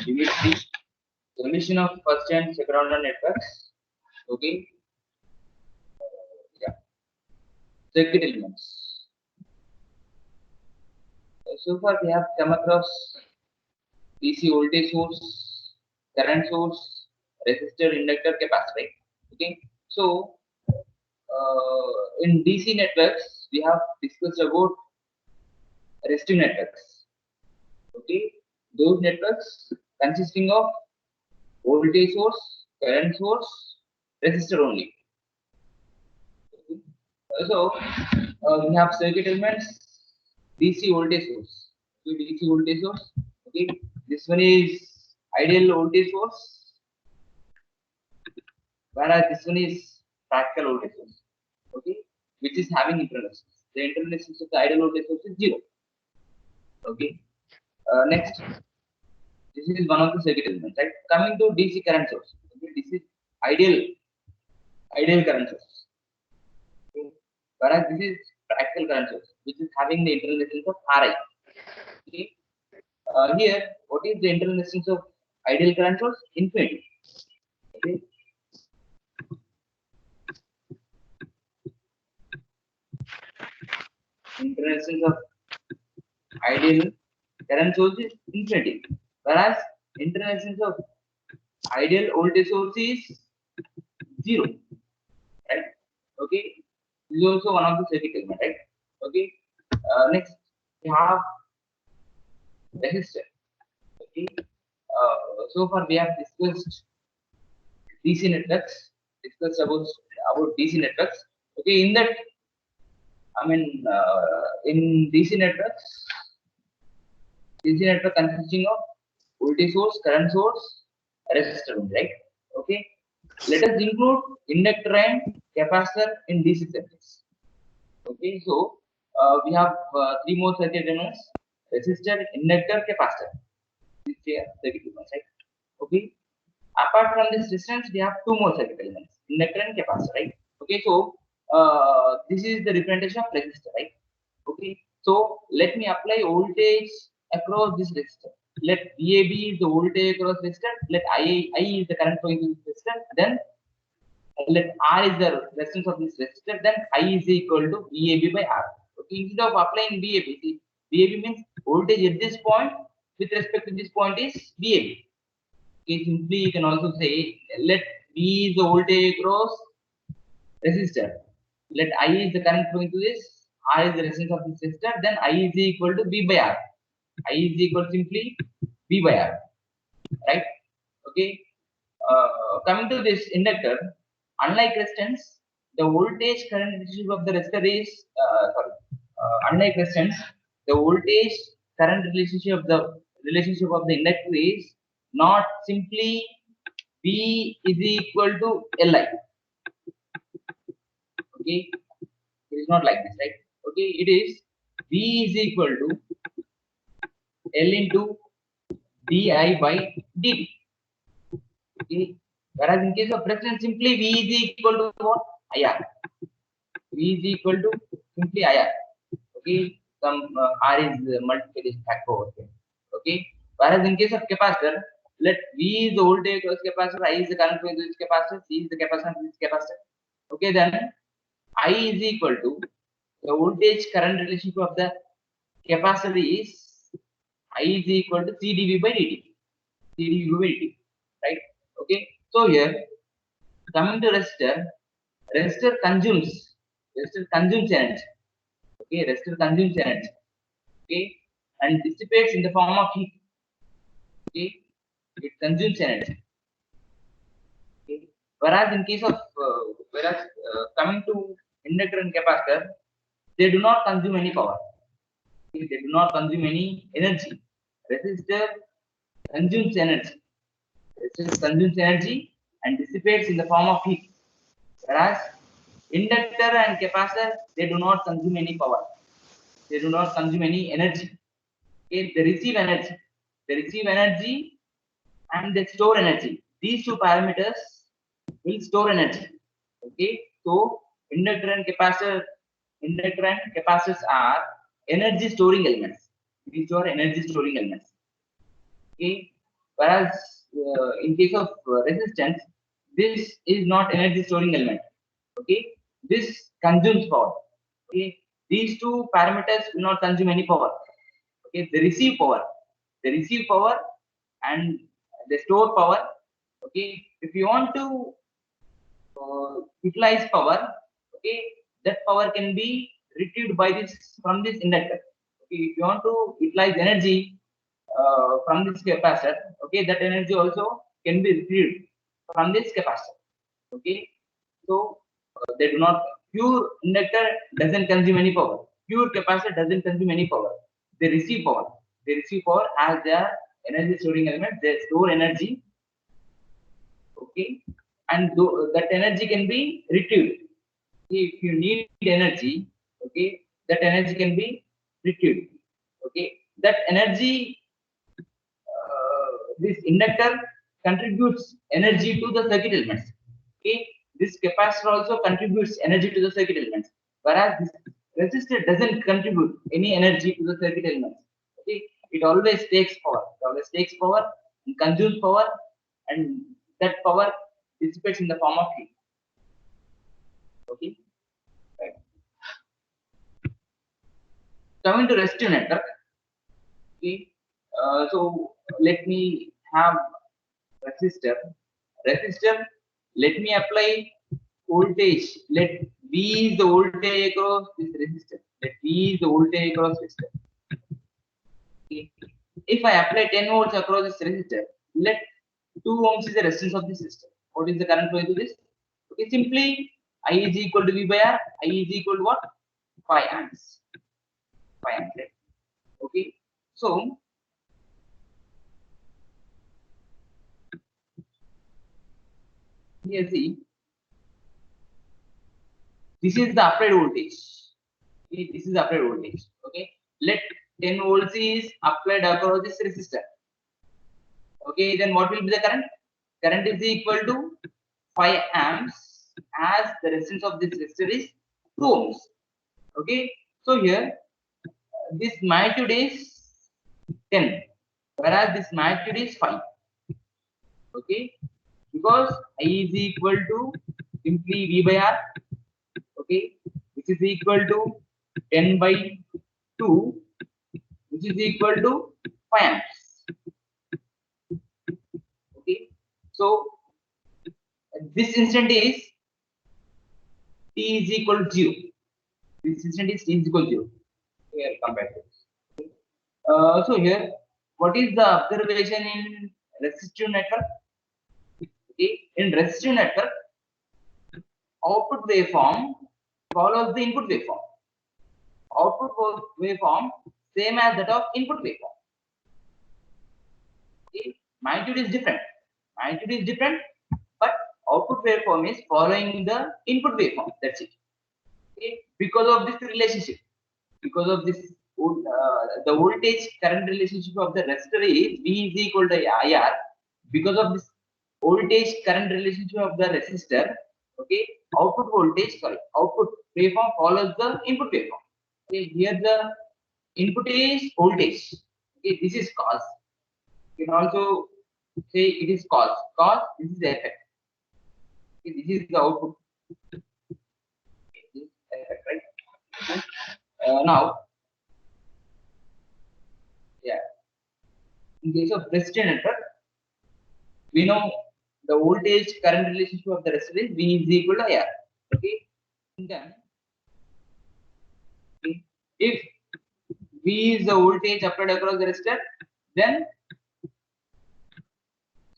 Dimitri, solution of first and second order networks. Okay. Yeah. Circuit elements. So far we have come across DC voltage source, current source, resistor, inductor, capacitor. Right? Okay. So in DC networks we have discussed about resistive networks. Okay. Those networks consisting of voltage source, current source, resistor only. So we have circuit elements, DC voltage source. Okay, DC voltage source. Okay, this one is ideal voltage source, whereas this one is practical voltage source. Okay, which is having internal resistance. The internal resistance of the ideal voltage source is 0. Okay. Next, this is one of the circuit elements. Right. Coming to DC current source. Okay, this is ideal current source. Okay. Whereas this is practical current source, which is having the internal resistance of Ri. Okay. Here, what is the internal resistance of ideal current source? Infinity. Okay. Internal resistance of ideal current source is infinity, whereas internal resistance of ideal voltage source is 0. Right. Okay. This is also one of the circuit element. Right. Okay. Next, we have resistor. Okay. So far we have discussed DC networks. Discussed about DC networks. Okay. In that, I mean, in DC networks consisting of voltage source, current source, resistor, right? Okay. Let us include inductor and capacitor in DC circuits. Okay. So we have three more circuit elements: resistor, inductor, capacitor. These are circuit elements, right? Okay. Apart from this resistance, we have two more circuit elements: inductor and capacitor, right? Okay. So this is the representation of resistor, right? Okay. So let me apply voltage across this resistor. Let VAB is the voltage across resistor. Let I is the current flowing through this resistor. Then let R is the resistance of this resistor. Then I is equal to VAB by R. Okay. Instead of applying VAB, see, VAB means voltage at this point with respect to this point is VAB. Okay. Simply you can also say let V is the voltage across resistor. Let I is the current flowing through this. R is the resistance of this resistor. Then I is equal to V by R. I is equal to simply V by R, right? Okay. Coming to this inductor, unlike resistance, the voltage current relationship of the resistor is unlike resistance, the voltage current relationship of the inductor is not simply V is equal to Li. Okay, it is not like this, right? Okay, it is V is equal to L into di by dt. Okay. Whereas in case of resistance, simply V is equal to what? IR. V is equal to simply IR. Okay. Some R is multiple is factor over here. Okay. Whereas in case of capacitor, let V is the voltage across capacitor, I is the current flowing through this capacitor, C is the capacitance of this capacitor. Okay. Then I is equal to the voltage current relationship of the capacitor is I is equal to CdV by dt. CdV by dt. Right. Okay. So here, coming to resistor consumes energy. Okay, resistor consumes energy. Okay, and dissipates in the form of heat. Okay, it consumes energy. Okay, whereas in case of coming to inductor and capacitor, they do not consume any power. Okay, they do not consume any energy. Resistor consumes energy. Resistor consumes energy and dissipates in the form of heat. Whereas inductor and capacitor, they do not consume any power. They do not consume any energy. Okay, they receive energy. They receive energy and they store energy. These two parameters will store energy. Okay, so inductor and capacitors are energy storing elements. These are energy storing elements. Okay, Whereas in case of resistance, this is not energy storing element. Okay, this consumes power. Okay, these two parameters will not consume any power. Okay, they receive power. They receive power and they store power. Okay, if you want to utilize power, okay, that power can be retrieved by this from this inductor. Okay, if you want to utilize energy from this capacitor, okay, that energy also can be retrieved from this capacitor. Okay, so they do not, pure inductor doesn't consume any power, pure capacitor doesn't consume any power. They receive power, they receive power as their energy storing element. They store energy. Okay, and that energy can be retrieved. If you need energy, okay, that energy can be retrieved. Okay, that energy, this inductor contributes energy to the circuit elements. Okay, this capacitor also contributes energy to the circuit elements, whereas this resistor doesn't contribute any energy to the circuit elements. Okay, it always takes power, it always takes power and consumes power, and that power dissipates in the form of heat. Okay, right. Coming to resistive network. Okay, so let me have resistor. Resistor, let me apply voltage. Let V is the voltage across this resistor. Let V is the voltage across resistor. Okay. If I apply 10 volts across this resistor, let 2 ohms is the resistance of this resistor. What is the current flowing to this? Okay, simply I is equal to V by R. I is equal to what? 5 amps. 5 amps. Right? Okay. So here see, this is the applied voltage. Okay, this is applied voltage. Okay, let 10 volts is applied across this resistor. Okay, then what will be the current? Current is equal to 5 amps, as the resistance of this resistor is 2 ohms. Okay, so here this magnitude is 10, whereas this magnitude is 5. Okay, because I is equal to simply V by R. Okay, which is equal to 10 by 2, which is equal to 5 amps. Okay, so this instant is t is equal to 0. This instant is t is equal to 0. Here, come back to this. So here, what is the observation in resistive network? Okay, in resistive network, output waveform follows the input waveform. Output waveform same as that of input waveform. Okay, magnitude is different. Magnitude is different, but output waveform is following the input waveform. That's it. Okay, because of this relationship, because of this, the voltage current relationship of the resistor is V is equal to IR. Because of this voltage current relationship of the resistor, okay, output voltage, sorry, output waveform follows the input waveform. Okay, here the input is voltage. Okay, this is cos. You can also say it is cos. Cos, this is the effect. Okay, this is the output. Okay, this is the effect, right? Okay. Now, yeah, in case of resistor network, we know the voltage current relationship of the resistor is V is equal to IR. Okay, then if V is the voltage applied across the resistor, then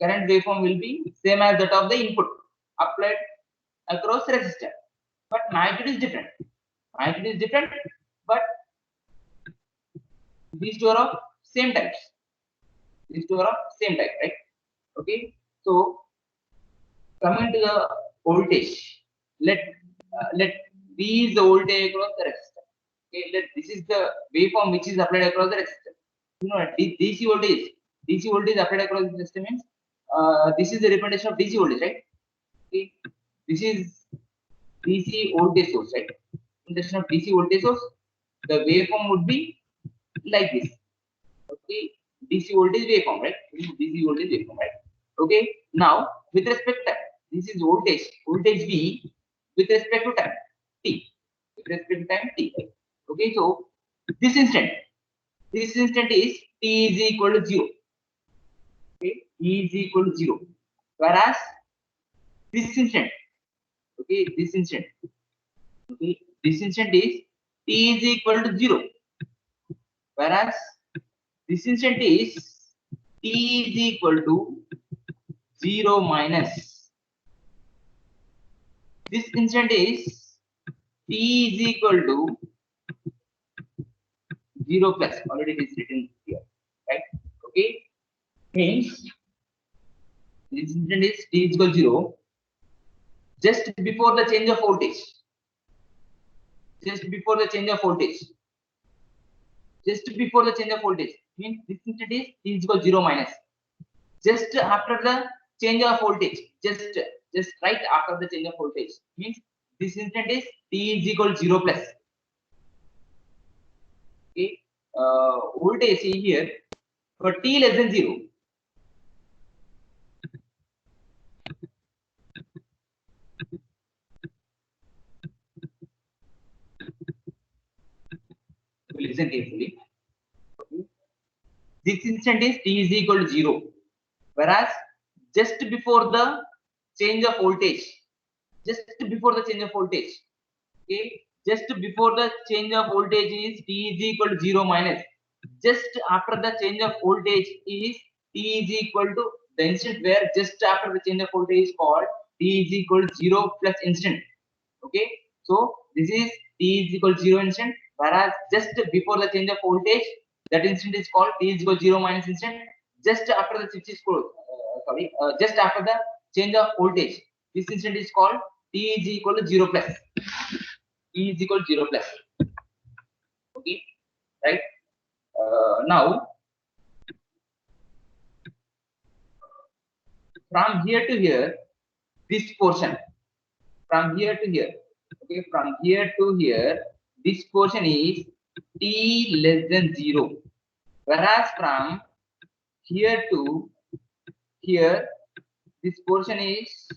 current waveform will be same as that of the input applied across the resistor, but magnitude is different. Magnitude is different, but these two are of same types. These two are of same type, right? Okay, so coming to the voltage, let V is the voltage across the resistor. Okay, this is the waveform which is applied across the resistor. You know, DC voltage, DC voltage applied across the resistor means this is the representation of DC voltage, right? Okay, this is DC voltage source, right? Representation of DC voltage source. The waveform would be like this. Okay, DC voltage waveform, right? This is DC voltage waveform, right? Okay. Now, with respect to time, this is voltage V with respect to time T, with respect to time T. Right? Okay. So this instant is T is equal to 0. Okay, T is equal to 0. Whereas this instant, okay, this instant is T is equal to 0. Whereas this instant is T is equal to 0 minus. This instant is T is equal to 0 plus. Already it is written here, right? Okay, means this instant is T is equal to 0 just before the change of voltage. Just before the change of voltage. Just before the change of voltage means this instant is T is equal to 0 minus. Just after the change of voltage, just right after the change of voltage means this instant is T is equal to 0 plus. Okay, voltage see here for T less than 0. Listen carefully. Okay. This instant is T is equal to 0, whereas just before the change of voltage, just before the change of voltage, okay, just before the change of voltage is T is equal to 0 minus. Just after the change of voltage is T is equal to the instant where just after the change of voltage is called T is equal to 0 plus instant. Okay, so this is T is equal to 0 instant, whereas just before the change of voltage, that instant is called T is equal to 0 minus instant. Just after the switch is closed, just after the change of voltage, this instant is called T is equal to 0 plus. T is equal to 0 plus. Okay, right? Now, from here to here, this portion, from here to here, okay, from here to here, this portion is T less than 0. Whereas from here to here, this portion is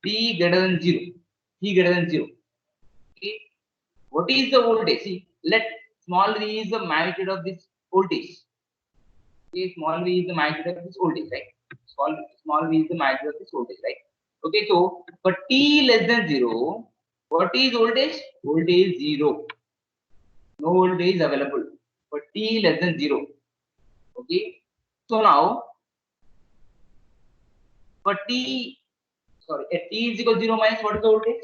T greater than 0. T greater than 0. Okay. What is the voltage? See, let small v is the magnitude of this voltage. Okay, small v is the magnitude of this voltage, right? Small v is the magnitude of this voltage, right? Okay, so for T less than 0, what is voltage? Voltage 0. No voltage available for T less than 0. Okay, so now for T, sorry, at T is equal to 0 minus, what is the voltage?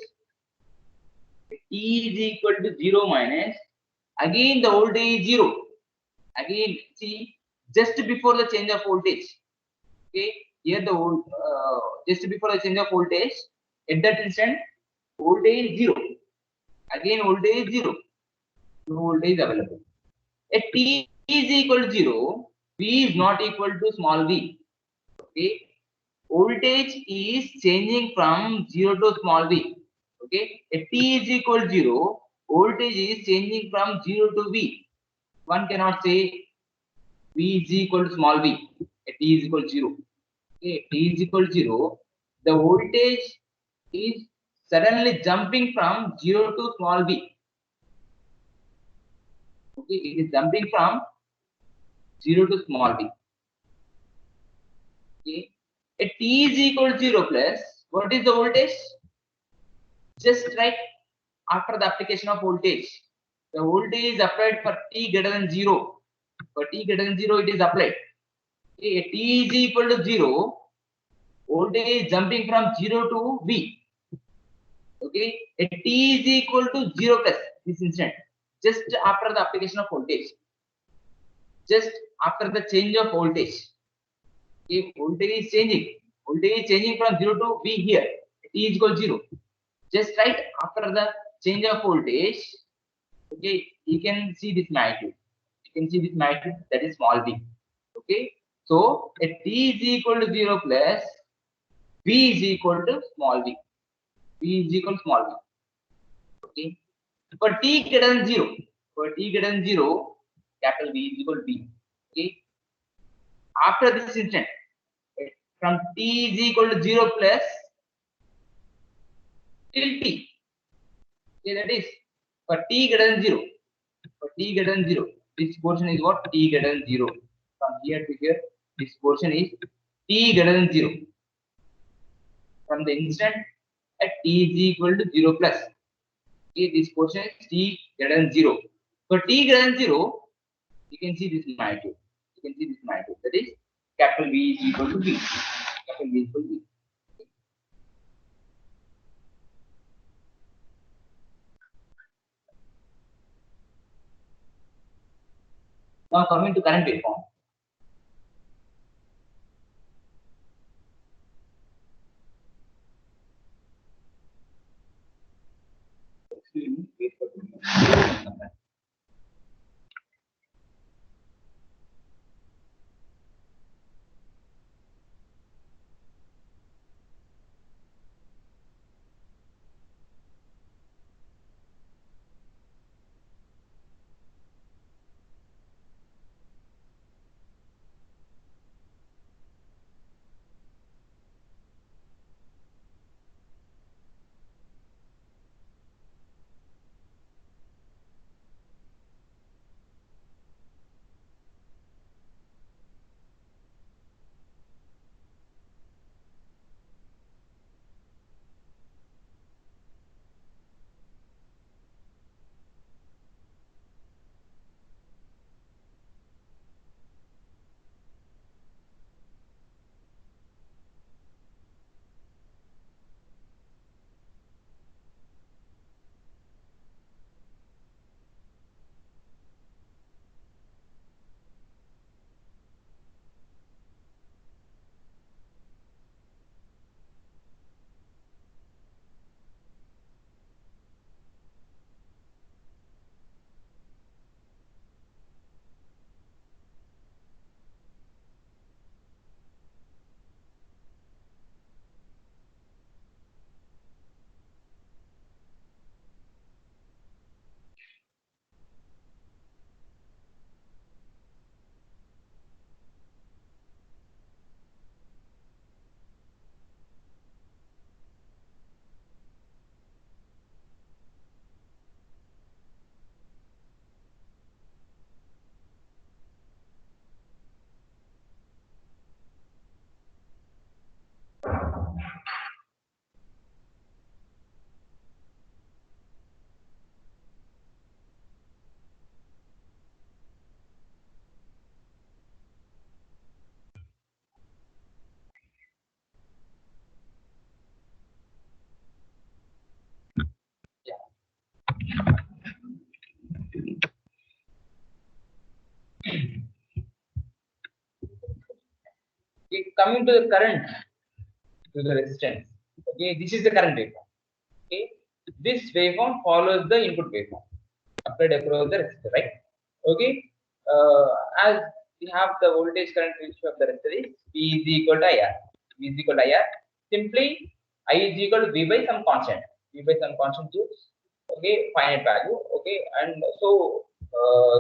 T is equal to 0 minus, again the voltage is 0. Again, see, just before the change of voltage, okay, here the just before the change of voltage, at that instant, voltage is 0. Again, voltage is 0. No voltage available. At T is equal to 0, V is not equal to small v. Okay, voltage is changing from 0 to small v. Okay, at T is equal to 0, voltage is changing from 0 to V. One cannot say V is equal to small v at T is equal to 0. Okay, T is equal to 0, the voltage is suddenly jumping from 0 to small v. Okay, it is jumping from 0 to small v. Okay, at T is equal to 0 plus, what is the voltage? Just right after the application of voltage, the voltage is applied for T greater than 0. For T greater than 0, it is applied. Okay, T is equal to 0, voltage is jumping from 0 to V. Okay, at T is equal to 0 plus this instant, just after the application of voltage, just after the change of voltage. Okay, voltage is changing from 0 to V here, T is equal to 0. Just right after the change of voltage, okay, you can see this magnitude. You can see this magnitude, that is small v. Okay, so at T is equal to 0 plus, V is equal to small v. V is equal to small v. Okay, for T greater than 0, capital V is equal to V. Okay, after this instant, from t is equal to 0 plus till t. Okay, that is for t greater than 0. For t greater than 0, this portion is what? T greater than 0. From here to here, this portion is t greater than 0. From the instant at t is equal to 0 plus. Okay, this portion is t greater than 0. For t greater than 0, you can see this magnitude. You can see this magnitude. That is capital V is equal to V. Capital V is equal to V. Now coming to current waveform. Excuse me, wait for a minute. Okay, coming to the current to the resistance. Okay, this is the current waveform. Okay, this waveform follows the input waveform applied across the resistor, right? Okay, uh, as we have the voltage current ratio of the resistor is V is equal to IR. V is equal to IR. Simply I is equal to V by some constant. V by some constant to okay finite value. Okay, and so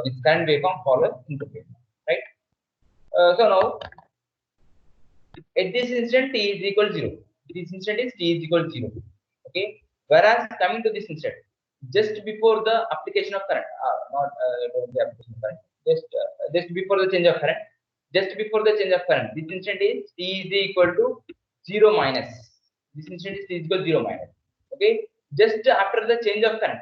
this current waveform follows input waveform, right? So now at this instant t is equal to 0. This instant is t is equal to 0. Okay, whereas coming to this instant, just before the application of current, not the application of current, just before the change of current, just before the change of current, this instant is t is equal to 0 minus. This instant is t is equal to 0 minus. Okay, just after the change of current,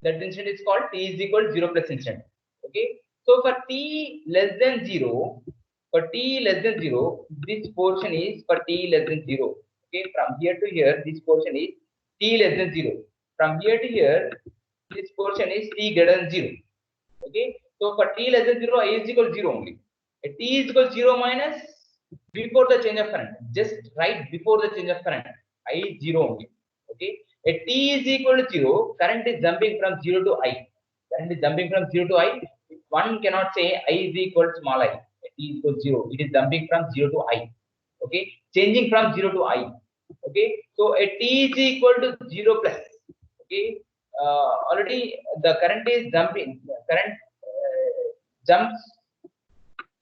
that instant is called t is equal to 0 plus instant. Okay, so for t less than 0, for t less than 0, this portion is for t less than 0. Okay, from here to here, this portion is t less than 0. From here to here, this portion is t greater than 0. Okay, so for t less than 0, I is equal to 0 only. T is equal to 0 minus before the change of current, just right before the change of current, I is 0 only. Okay, t is equal to 0, current is jumping from 0 to I. Current is jumping from 0 to I. One cannot say I is equal to small I. T is equal to 0. It is jumping from 0 to I. Okay, changing from 0 to I. Okay, so t is equal to 0 plus. Okay, already the current is jumping. Current jumps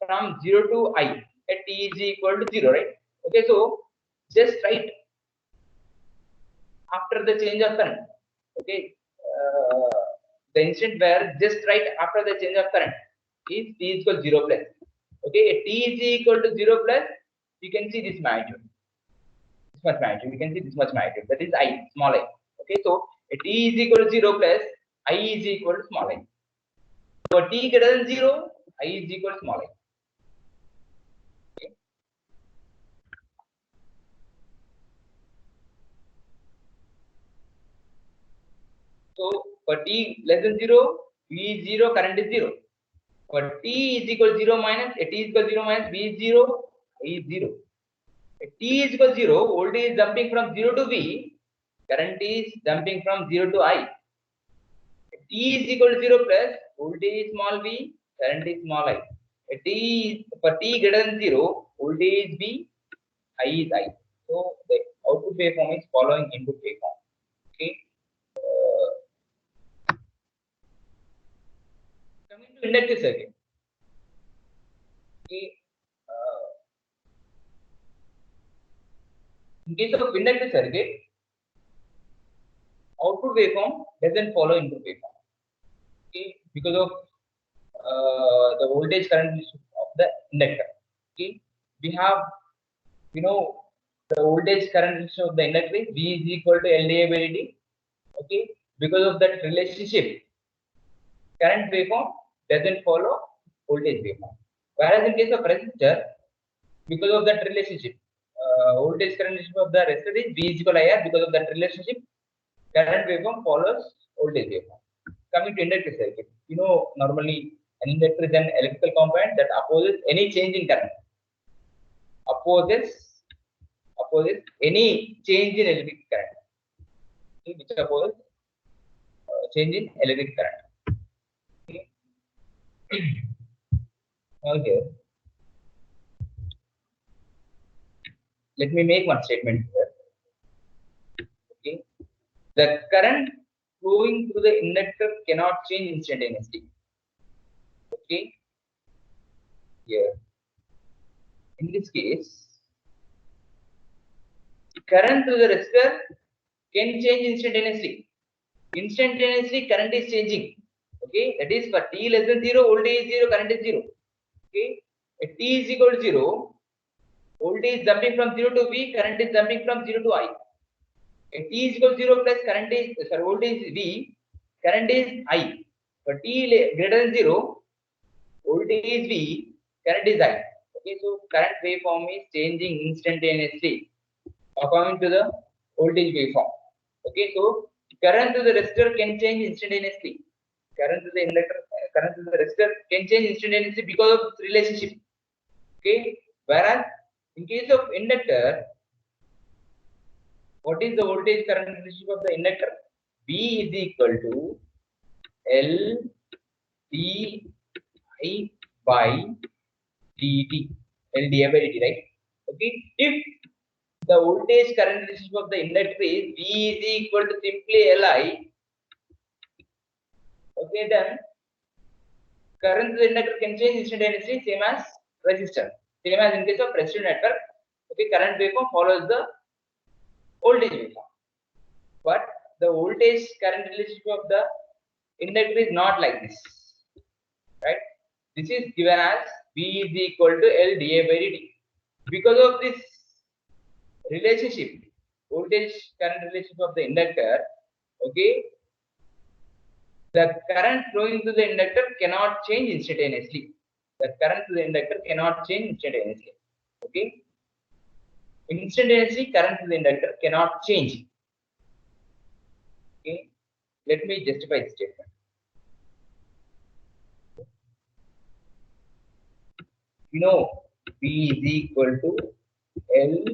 from 0 to I at t is equal to 0, right? Okay, so just write after the change of current. Okay, the instant where just write after the change of current is t is equal to 0 plus. Okay, at t is equal to 0 plus, you can see this magnitude. This much magnitude. We can see this much magnitude. That is I, small I. Okay, so at t is equal to 0 plus, I is equal to small I. So t greater than 0, I is equal to small I. Okay. So for t less than 0, V is 0, current is 0. For t is equal to 0 minus, t is equal to 0 minus, V is 0, I is 0. At t is equal to 0, voltage is jumping from 0 to V, current is jumping from 0 to I. At t is equal to 0 plus, voltage is small v, current is small I. At for t greater than 0, voltage is V, I is I. So the output waveform is following input waveform. Okay. Coming to inductive circuit. Okay. In case of inductive circuit, output waveform doesn't follow input waveform. Okay, because of the voltage current of the inductor. Okay, we have, the voltage current of the inductor is V is equal to LdA by dt. Okay, because of that relationship, current waveform doesn't follow voltage waveform. Whereas in case of resistor, because of that relationship, voltage current of the resistor is V is equal to IR. Because of that relationship, current waveform follows voltage waveform. Coming to inductor circuit, normally an inductor is an electrical component that opposes any change in current. Opposes any change in electric current. Okay, which opposes change in electric current. Okay. Now here, let me make one statement here. Okay, the current flowing through the inductor cannot change instantaneously. Okay, here in this case, current through the resistor can change instantaneously. Instantaneously, current is changing. Okay, that is for t less than 0, voltage is 0, current is 0. Okay, at t is equal to 0, voltage is jumping from 0 to V, current is jumping from 0 to I. At t is equal to 0 plus, voltage is V, current is I. For t greater than 0, voltage is V, current is I. Okay, so current waveform is changing instantaneously according to the voltage waveform. Okay, so current to the resistor can change instantaneously. Current to the inductor, current to the resistor can change instantaneously because of this relationship. Okay, whereas in case of inductor, what is the voltage current relationship of the inductor? V is equal to L d I by dt. L d I by dt, right? Okay, if the voltage current relationship of the inductor is V is equal to simply Li. Okay, then current to the inductor can change instantaneously, same as resistor. Same as in case of resistor network. Okay, current waveform follows the voltage waveform. But the voltage current relationship of the inductor is not like this. Right? This is given as V is equal to L dA by dt. Because of this relationship, voltage current relationship of the inductor, okay, the current flowing through the inductor cannot change instantaneously. The current to the inductor cannot change instantaneously. Okay, instantaneously current to the inductor cannot change. Okay, let me justify the statement. V is equal to L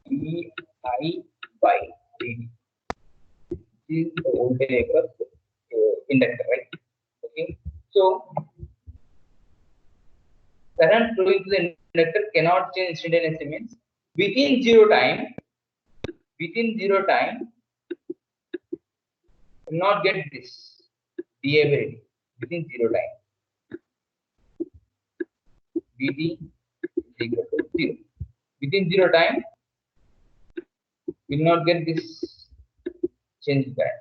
d I by dt. This is the voltage across inductor, right? Okay, so current flowing to the inductor cannot change instantaneously means within zero time, will not get this dA by dt within zero time. dt is equal to 0. Within 0 time, we will not get this change in current.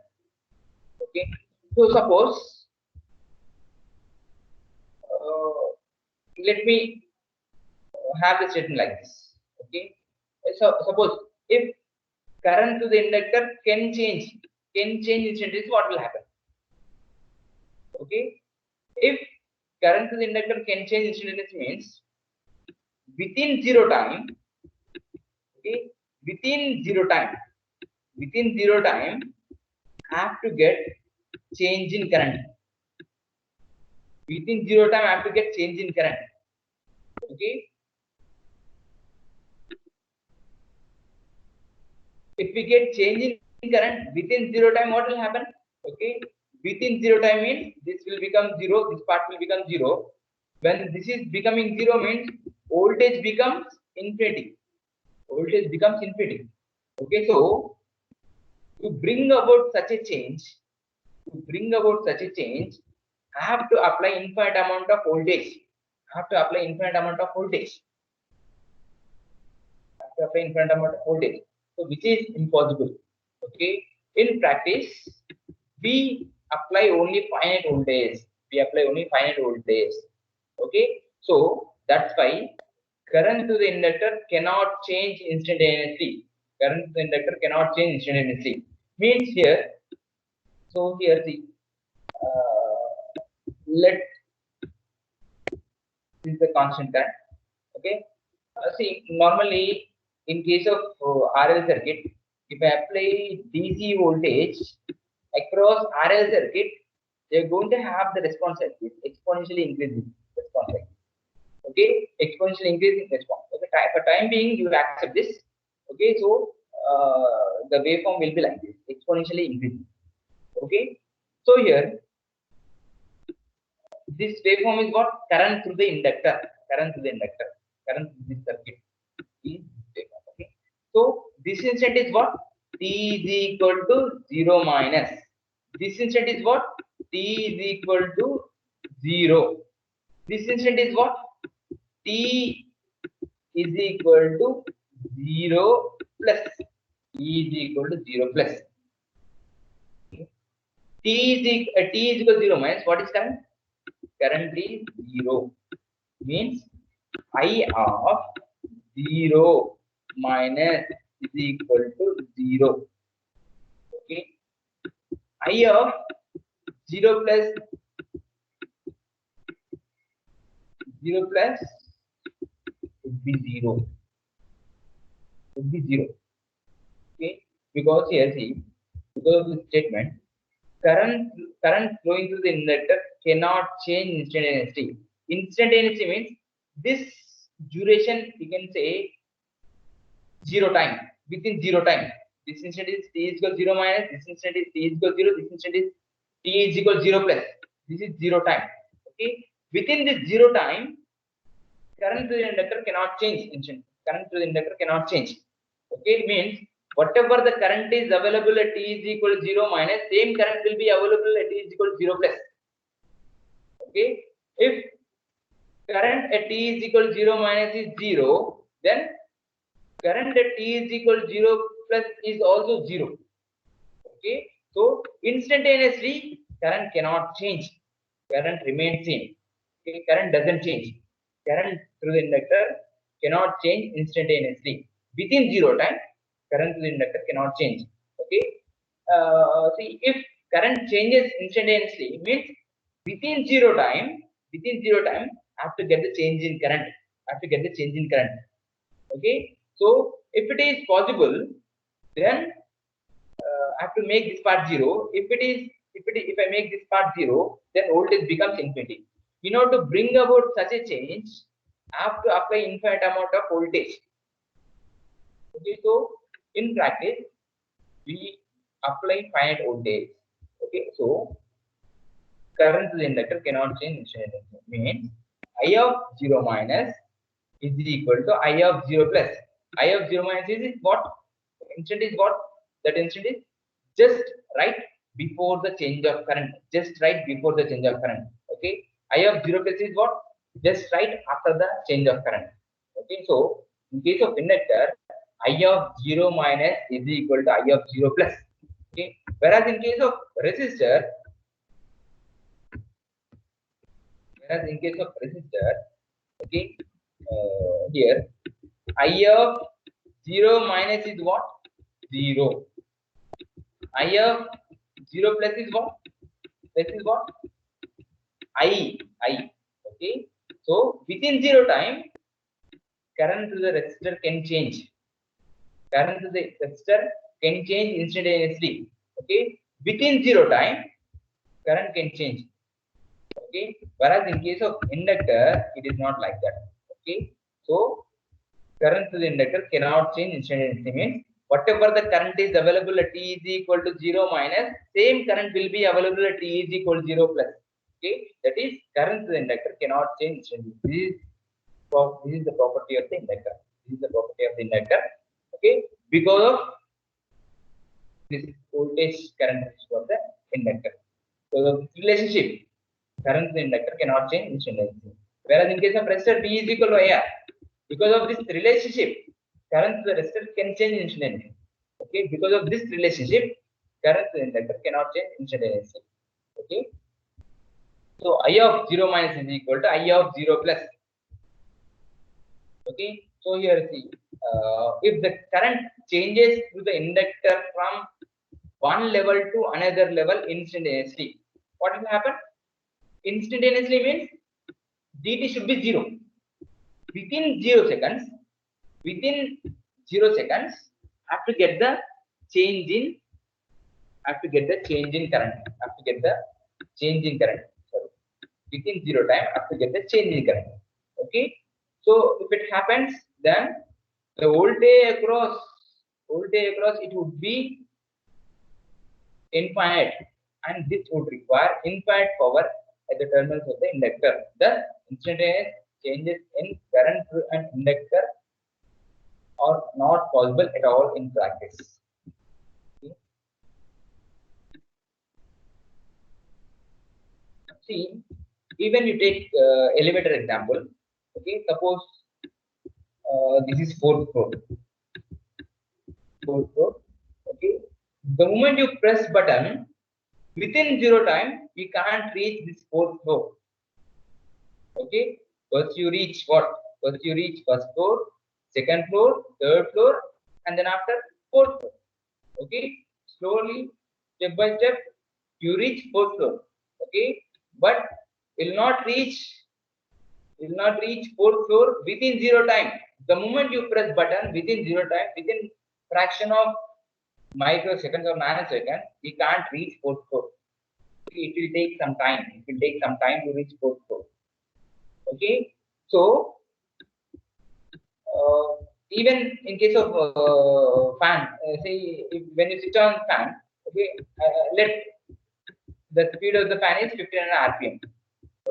Okay. So suppose let me have the statement like this. Okay. So suppose if current to the inductor can change instantly, what will happen? Okay. If current to the inductor can change instantly, means within 0 time, okay, within 0 time, I have to get change in current. Within 0 time, I have to get change in current. Okay. If we get change in current within 0 time, what will happen? Okay. Within 0 time means this will become 0, this part will become 0. When this is becoming 0 means voltage becomes infinity. Voltage becomes infinity. Okay. So to bring about such a change, I have to apply infinite amount of voltage. So which is impossible. Okay. In practice, we apply only finite voltage. Okay. So that's why current to the inductor cannot change instantaneously. Means here. So here see. Let this is the constant current. Okay. See, normally in case of RL circuit, if I apply DC voltage across RL circuit, they're going to have the response like this, exponentially increasing response like this. Okay, exponentially increasing response. Okay, for time being, you accept this. Okay, so the waveform will be like this, exponentially increasing. Okay, so here this waveform is what? Current through the inductor. Current through this circuit is waveform. Okay. So this instant is what? T is equal to 0 minus. This instant is what? T is equal to 0. This instant is what? T is equal to 0 plus. T is equal to 0 plus. T is equal to 0 minus what is current? Current is 0. Means I of 0 minus is equal to 0. Okay. I of 0 plus would be 0. Okay. Because here see, because of this statement, current flowing through the inductor cannot change instantaneously. Instantaneously means this duration, you can say 0 time. Within 0 time, this instant is t is equal to 0 minus, this instant is t is equal to 0, this instant is t is equal to 0 plus. This is 0 time. Okay. Within this 0 time, current to the inductor cannot change. Okay, it means whatever the current is available at t is equal to 0 minus, same current will be available at t is equal to 0 plus. Okay. If current at t is equal to 0 minus is 0, then current at t is equal to 0 plus is also 0. Okay. So instantaneously current cannot change. Current remains same. Okay. Current doesn't change. Current through the inductor cannot change instantaneously. Within 0 time, current through the inductor cannot change. Okay. See, if current changes instantaneously, means within 0 time, I have to get the change in current. Okay. So if it is possible, then I have to make this part 0. If I make this part 0, then voltage becomes infinity. In order to bring about such a change, I have to apply infinite amount of voltage. Okay, so in practice, we apply finite voltage. Okay, so current to the inductor cannot change instantaneously. Means I of 0 minus is equal to I of 0 plus. I of 0 minus is what? Instant is what? That instant is just right before the change of current. Okay. I of 0 plus is what? just write after the change of current. Okay, so in case of inductor, I of 0 minus is equal to I of 0 plus. Okay, whereas in case of resistor, okay, here I of 0 minus is what? 0. I of 0 plus is what? Plus is what? I. Okay, so within 0 time, current to the resistor can change. Current to the resistor can change instantaneously. Okay, within 0 time, current can change. Okay, whereas in case of inductor, it is not like that. Okay, so current to the inductor cannot change instantaneously, means whatever the current is available at t is equal to 0 minus, same current will be available at t is equal to 0 plus. Okay, that is current to the inductor cannot change instantaneously. This is the property of the inductor. This is the property of the inductor. Okay, because of this voltage current of the inductor. So the relationship, current to the inductor cannot change instantaneously. Whereas in case of resistor, V is equal to IR. Because of this relationship, current to the resistor can change instantaneously. Okay, because of this relationship, current to the inductor cannot change instantaneously. Okay, so I of 0 minus is equal to I of 0 plus. Okay, so here see, if the current changes through the inductor from one level to another level instantaneously, what will happen? Instantaneously means dt should be 0. Within 0 seconds, within 0 seconds, have to get the change in, current. Have to get the change in current. Sorry. Within 0 time, have to get the change in current. Okay, so if it happens, then the voltage across, it would be infinite, and this would require infinite power at the terminals of the inductor. Thus, instantaneous changes in current through an inductor are not possible at all in practice. Okay. See, even you take elevator example. Okay, suppose this is fourth floor. Okay, the moment you press button, within 0 time, you can't reach this fourth floor. Okay, first you reach what? First you reach first floor, second floor, third floor, and then after fourth floor. Okay, slowly, step by step, you reach fourth floor. Okay, but will not reach fourth floor within 0 time. The moment you press button, within 0 time, within fraction of microseconds or nanoseconds, we can't reach fourth floor. It will take some time. It will take some time to reach fourth floor. Okay, so even in case of fan, say when you switch on fan, okay, let the speed of the fan is 1500 rpm.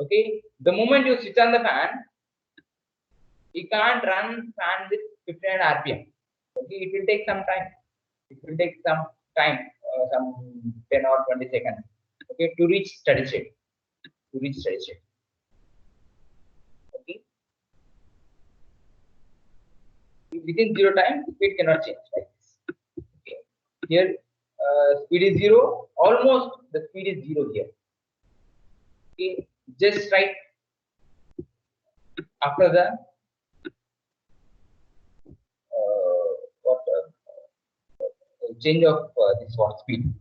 Okay, the moment you switch on the fan, you can't run fan with 1500 rpm. Okay, it will take some time. It will take some time, some 10 or 20 seconds. Okay, to reach steady state. Okay, within 0 time, speed cannot change like this. Okay, here speed is 0. Almost the speed is 0 here. Okay, just write after the change of this what speed.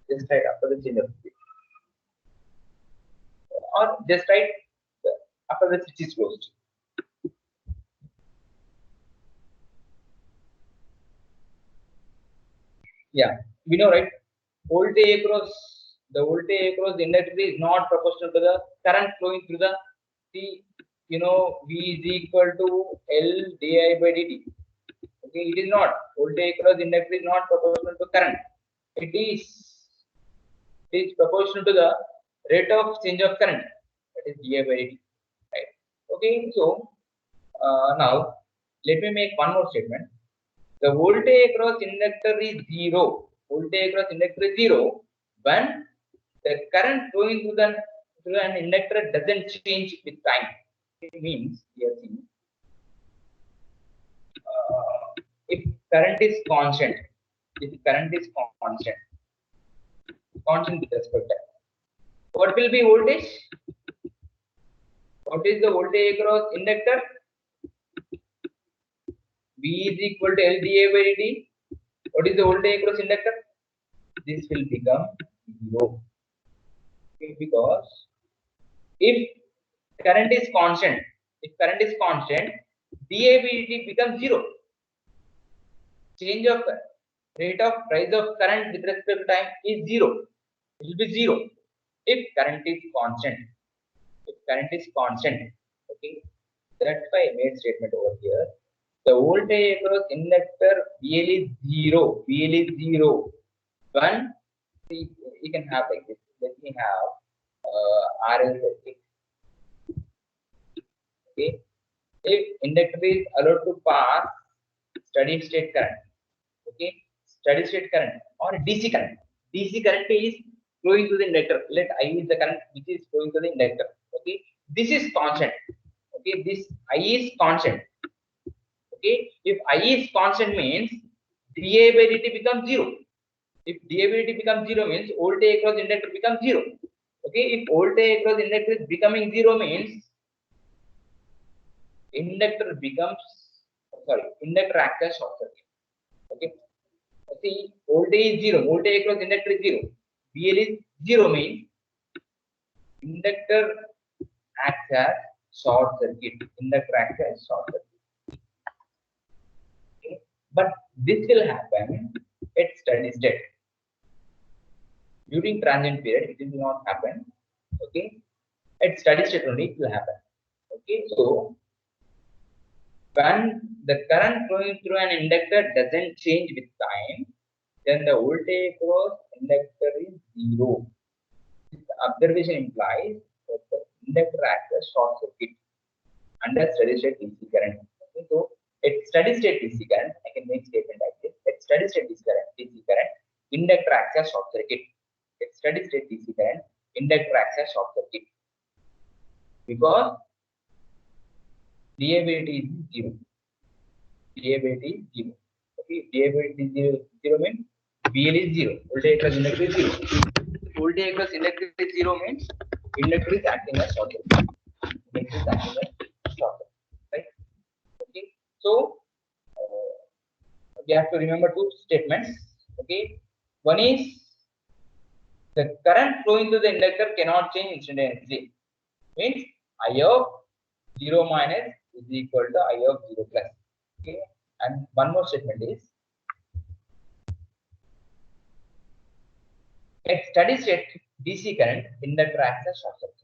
Just write after the change of speed, or just write after the switch is closed. Yeah, we know, right? The voltage across the inductor is not proportional to the current flowing through the, see, you know, V is equal to L di by dt. Okay, it is not. Voltage across the inductor is not proportional to current. It is proportional to the rate of change of current, that is di by dt. Right? Okay, so now let me make one more statement. The voltage across inductor is 0. Voltage across inductor is 0 when the current flowing through an inductor doesn't change with time. It means here see, if current is constant, if current is constant with respect to what will be voltage? What is the voltage across inductor? V is equal to L dA by dt. What is the voltage across inductor? This will become 0. Okay, because if current is constant, dA by dt becomes 0. Change of rate of rise of current with respect to time is 0. It will be 0 if current is constant. If current is constant, okay, that's why I made statement over here. The voltage across inductor VL is 0. VL is 0. One, you can have like this. Let me have RL circuit. Okay, if inductor is allowed to pass steady state current, okay, steady state current or DC current. DC current is flowing to the inductor. Let I is the current which is flowing to the inductor. Okay, this is constant. Okay, this I is constant. Okay, if I is constant means dA by dt becomes 0. If dA by dt becomes 0 means voltage across inductor becomes 0. Okay, if voltage across inductor is becoming 0 means inductor becomes inductor acts as short circuit. Okay, see voltage is 0, voltage across inductor is 0. VL is 0 means inductor acts as short circuit. Inductor acts as short circuit. Okay, but this will happen at steady state. During transient period, it will not happen. Okay, at steady state only it will happen. Okay, so when the current flowing through an inductor doesn't change with time, then the voltage across inductor is 0. This observation implies that the inductor acts as short circuit under steady state DC current. Okay, so at steady state DC current, I can make statement like this. At steady state DC current, inductor acts as short circuit. At steady state DC current, inductor acts as short circuit because dA by dt is 0. dA by dt is 0. Okay, dA by dt is 0 means VL is 0. Voltage across inductor is 0. Voltage across inductor is 0 means inductor is acting as short circuit. Inductor is acting as short circuit. Right? Okay. So we have to remember two statements. Okay. One is the current flowing through the inductor cannot change instantaneously. Means I of 0 minus is equal to I of 0 plus. Okay. And one more statement is at steady state DC current, inductor acts as short circuit.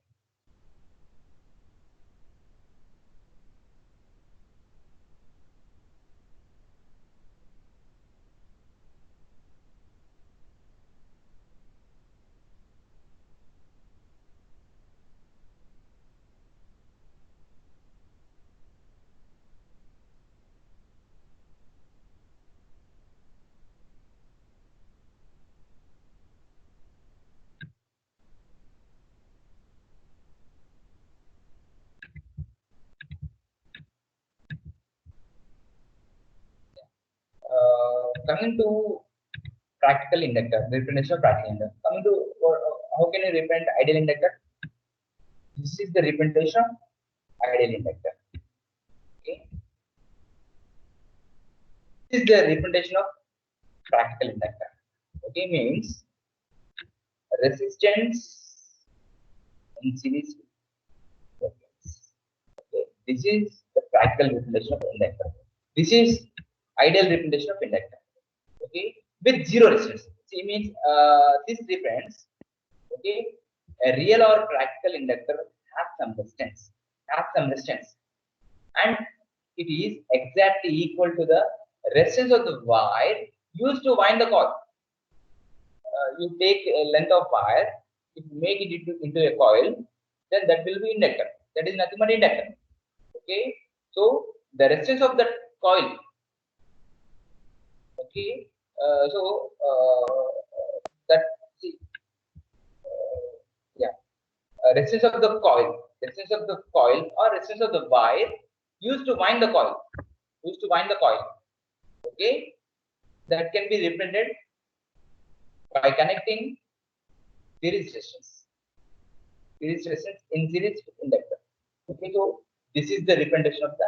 Coming to practical inductor, representation of practical inductor. Coming to how can you represent ideal inductor? This is the representation of ideal inductor. Okay. This is the representation of practical inductor. Okay, means resistance in series. Okay, this is the practical representation of inductor. This is ideal representation of inductor. Okay, with zero resistance. See, means this reference. Okay, a real or practical inductor has some resistance, and it is exactly equal to the resistance of the wire used to wind the coil. You take a length of wire, if you make it into a coil, then that will be inductor. That is nothing but inductor. Okay, so the resistance of that coil. Okay, that see, yeah, resistance of the coil. resistance of the coil or resistance of the wire used to wind the coil. Okay, that can be represented by connecting series resistance in series inductor. Okay, so this is the representation of the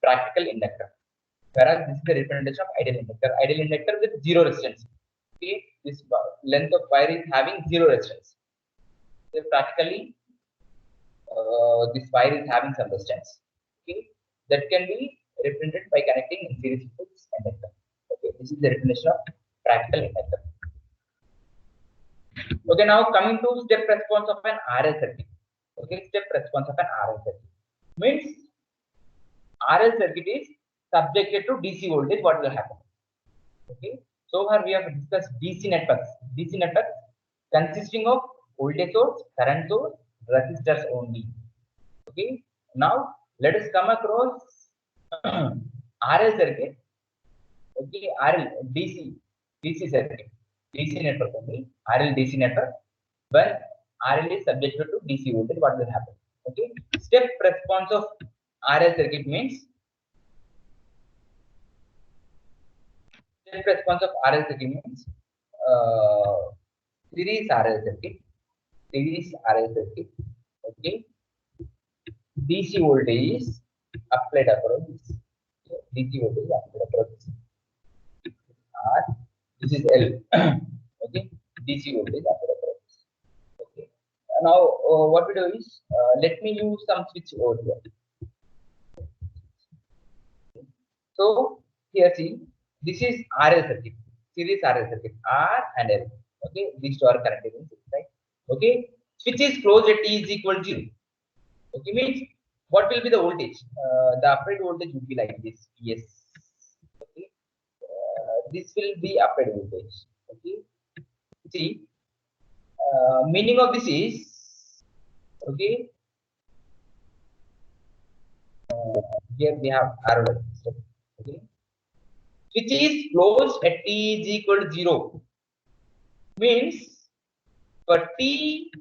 practical inductor, whereas this is the representation of ideal inductor. Ideal inductor with zero resistance. Okay, this length of wire is having zero resistance. So practically, this wire is having some resistance. Okay, that can be represented by connecting in series with this inductor. Okay, this is the representation of practical inductor. Okay, now coming to step response of an RL circuit. Okay, step response of an RL circuit means RL circuit is subjected to DC voltage. What will happen? Okay, so here we have discussed DC networks. DC networks consisting of voltage source, current source, resistors only. Okay, now let us come across RL circuit. Okay, RL DC circuit, DC network only, RL DC network. When RL is subjected to DC voltage, what will happen? Okay, step response of RL circuit means series RL circuit. Okay, DC voltage is applied across this. DC voltage is applied across this. R, this is L. Okay, DC voltage applied across this. Okay. Now, what we do is, let me use some switch over here. So here, see, this is RL circuit, series RL circuit, R and L. Okay, these two are connected in series, right? Okay, switch is closed at T is equal to 0. Okay, means what will be the voltage? The applied voltage would be like this. Yes. Okay, this will be applied voltage. Okay, see, meaning of this is, okay, here we have arrow. Okay, which is closed at T is equal to 0 means for T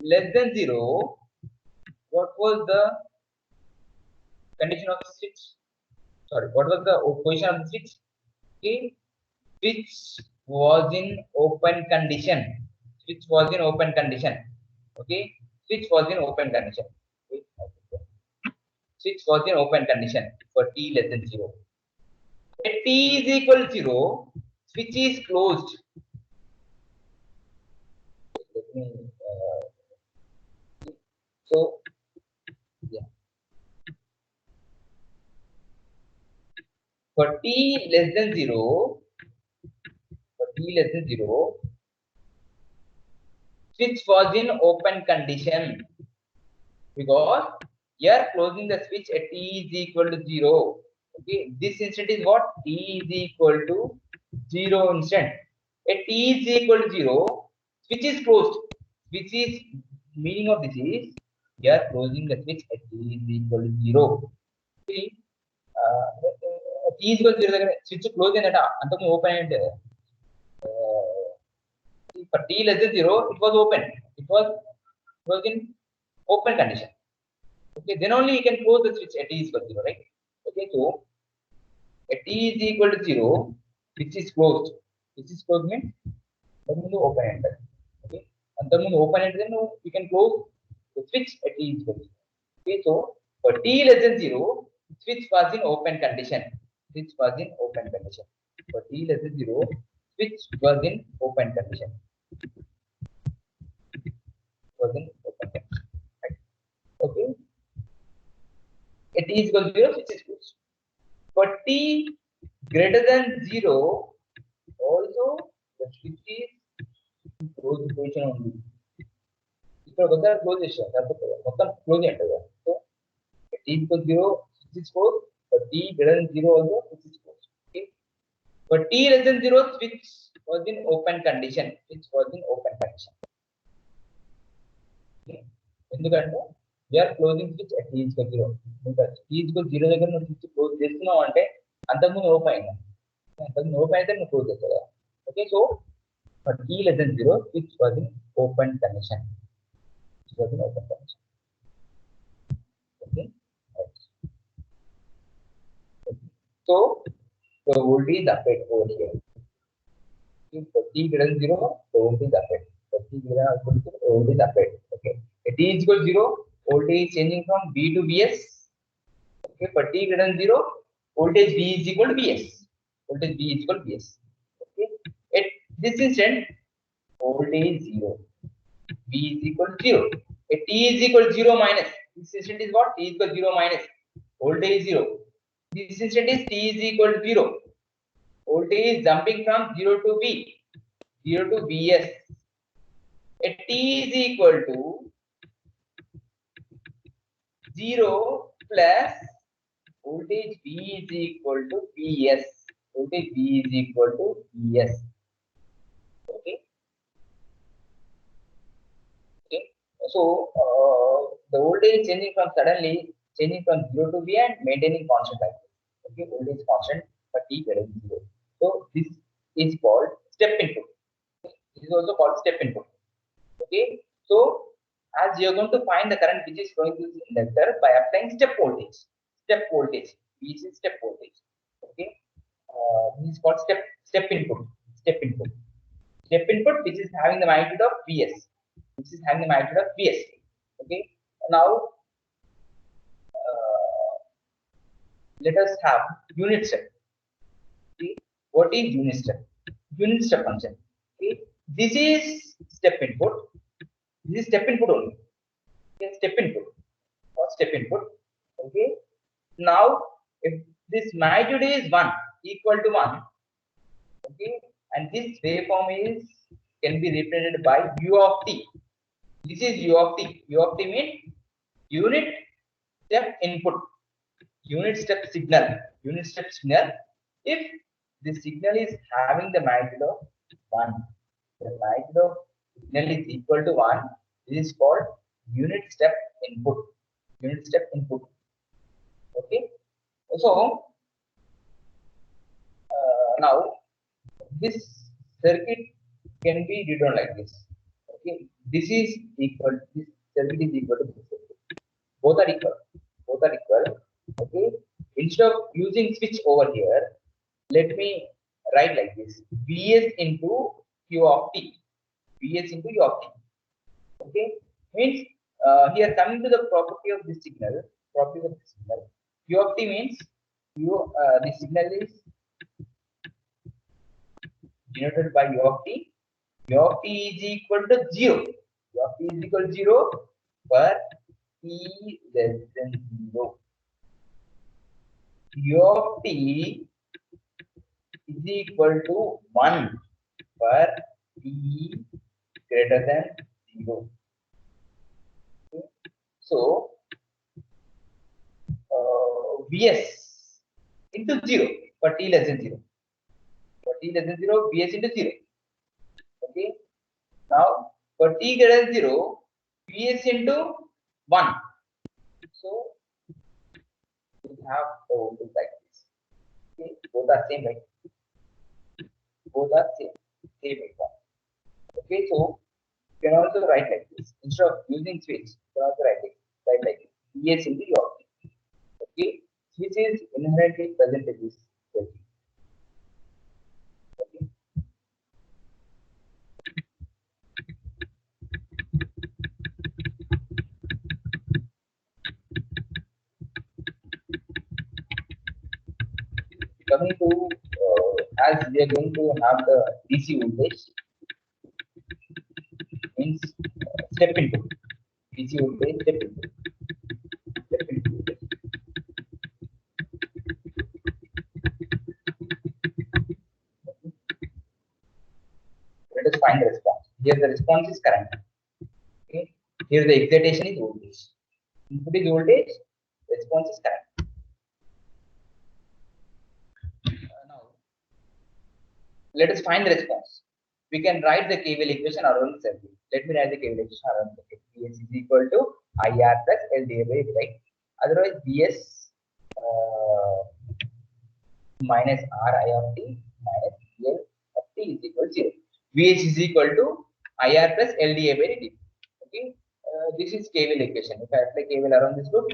less than 0, what was the condition of the switch? Sorry, what was the position of the switch? Okay, switch was in open condition. Okay, switch was in open condition. Okay, switch was in open condition for T less than 0. At T is equal to 0, switch is closed. Let me, so, yeah. For T less than 0, switch was in open condition because you are closing the switch at T is equal to 0. Okay, this instant is what? T is equal to 0 instant. At T is equal to 0, switch is closed. Which is meaning of this is you are closing the switch at T is equal to 0. See, T is equal to 0 switch closed and open and for T less than 0, it was open. It was in open condition. Okay, then only you can close the switch at T is equal to 0, right? Okay, so at T is equal to 0, which is closed. Which is closed means open ended. Okay, and then open ended, then you can close the switch at T is equal to 0. Okay, so for T less than 0, switch was in open condition. For T less than 0, switch was in open condition. Right? Okay. At T is equal to 0, switch is closed. For T greater than 0, also the switch is in closed position only. ఇక్కడ ఒక close చేశారు మొత్తం close అంటారు. So T equal to 0, switch is closed. For T greater than 0 also, switch is closed. Okay. For T less than 0, switch was in open condition. Okay. ఎందుకంటే we are closing switch at T is equal to 0. T is equal to 0 దగ్గర నువ్వు switch close చేస్తున్నావు అంటే అంతకుముందు open అయింది. Open అయితే నువ్వు close చేస్తావు. Okay, so for T less than 0, switch was in open condition. So the voltage is applied over here. If the t greater than 0, the voltage is applied. For t greater than or equal to 0, the voltage is applied. Okay. At t is equal to 0, voltage is changing from V to Vs. Okay. For t greater than 0, voltage V is equal to Vs. Voltage V is equal to Vs. Okay. At this instant, voltage is 0. V is equal to 0. At t is equal to 0 minus. This instant is what? T is equal to 0 minus. Voltage is 0. This instant is t is equal to 0. Voltage is jumping from 0 to V. 0 to Vs. At t is equal to 0 plus voltage V is equal to Vs. Voltage V is equal to Vs. Okay. Okay. So the voltage is changing from suddenly changing from 0 to V and maintaining constant like this. Okay, voltage constant for t greater than 0. So this is called step input. This is also called step input. Okay. So as you are going to find the current which is going to this inductor by applying step voltage. Step voltage. This is step voltage. Okay. This is called step input. Step input. Step input which is having the magnitude of Vs. Which is having the magnitude of Vs. Okay. Now let us have unit step. Okay. What is unit step? Unit step function. Okay. This is step input. This is step input only. Okay. Step input or step input. Okay. Now, if this magnitude is 1 equal to 1, okay, and this waveform is can be represented by u of t. This is u of t. U of t means unit step input, unit step signal, unit step signal. If the signal is having the magnitude of 1, the magnitude of signal is equal to 1, this is called unit step input. Unit step input. Okay. So now this circuit can be written like this. Okay, this is equal. This circuit is equal to this circuit. Both are equal. Both are equal. Okay. Instead of using switch over here, let me write like this: Vs into Q of t. Vs into U of t. Okay, means here coming to the property of this signal. Property of the signal. Q of t means the signal is denoted by U of t. U of t is equal to 0. U of t is equal to 0 for t less than 0. U of t is equal to 1 for t greater than 0. Okay. So, Vs into 0 for t less than 0. For t less than 0, Vs into 0. Okay. Now, for t greater than 0, Vs into 1. So, we have the voltage like this. Okay. Both are same, right? Both are same waveform. Okay, so you can also write like this. Instead of using switch, you can also write like this. Vs into U of t. Okay, switch is inherently present in this circuit. Okay. Coming to as we are going to have the DC voltage means step input. DC voltage step input. Step input. Let us find the response. Here the response is current. Okay. Here the excitation is voltage. Input is voltage. Response is current. Now let us find the response. We can write the KVL equation around the circuit. Let me write the KVL equation around the circuit. Vs is equal to IR plus L divided by D, right? Otherwise, Vs minus RI of t minus L of t is equal to 0. Vh is equal to IR plus L divided by D. Okay, this is KVL equation. If I apply KVL around this loop,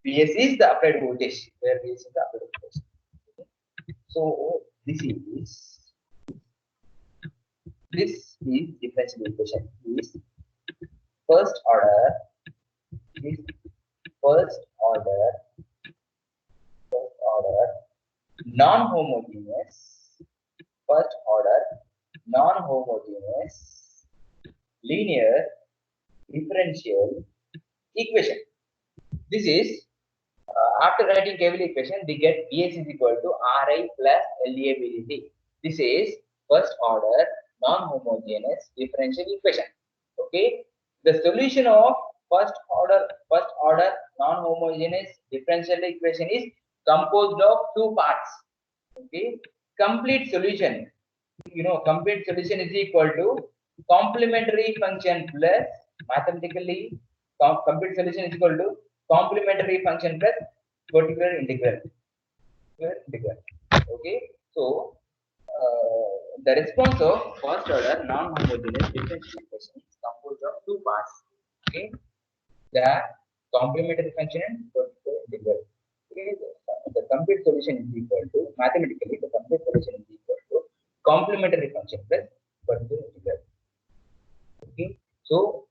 Vs is the applied voltage. Where Vs is the applied voltage. So this is differential equation. Is first order. Is first order non-homogeneous. First order non-homogeneous linear differential equation. This is after writing KVL equation, we get Vs is equal to Ri plus LdA by dt. This is first order non-homogeneous differential equation. Okay, the solution of first order non-homogeneous differential equation is composed of two parts. Okay, complete solution. Complete solution is equal to complementary function plus mathematically complete solution is equal to complementary function plus particular integral. Okay, so the response of first order non-homogeneous differential equation is composed of two parts. Okay, the complementary function and particular integral. Okay, the complete solution is equal to mathematically the complete solution is equal to complementary function plus particular integral. Okay, so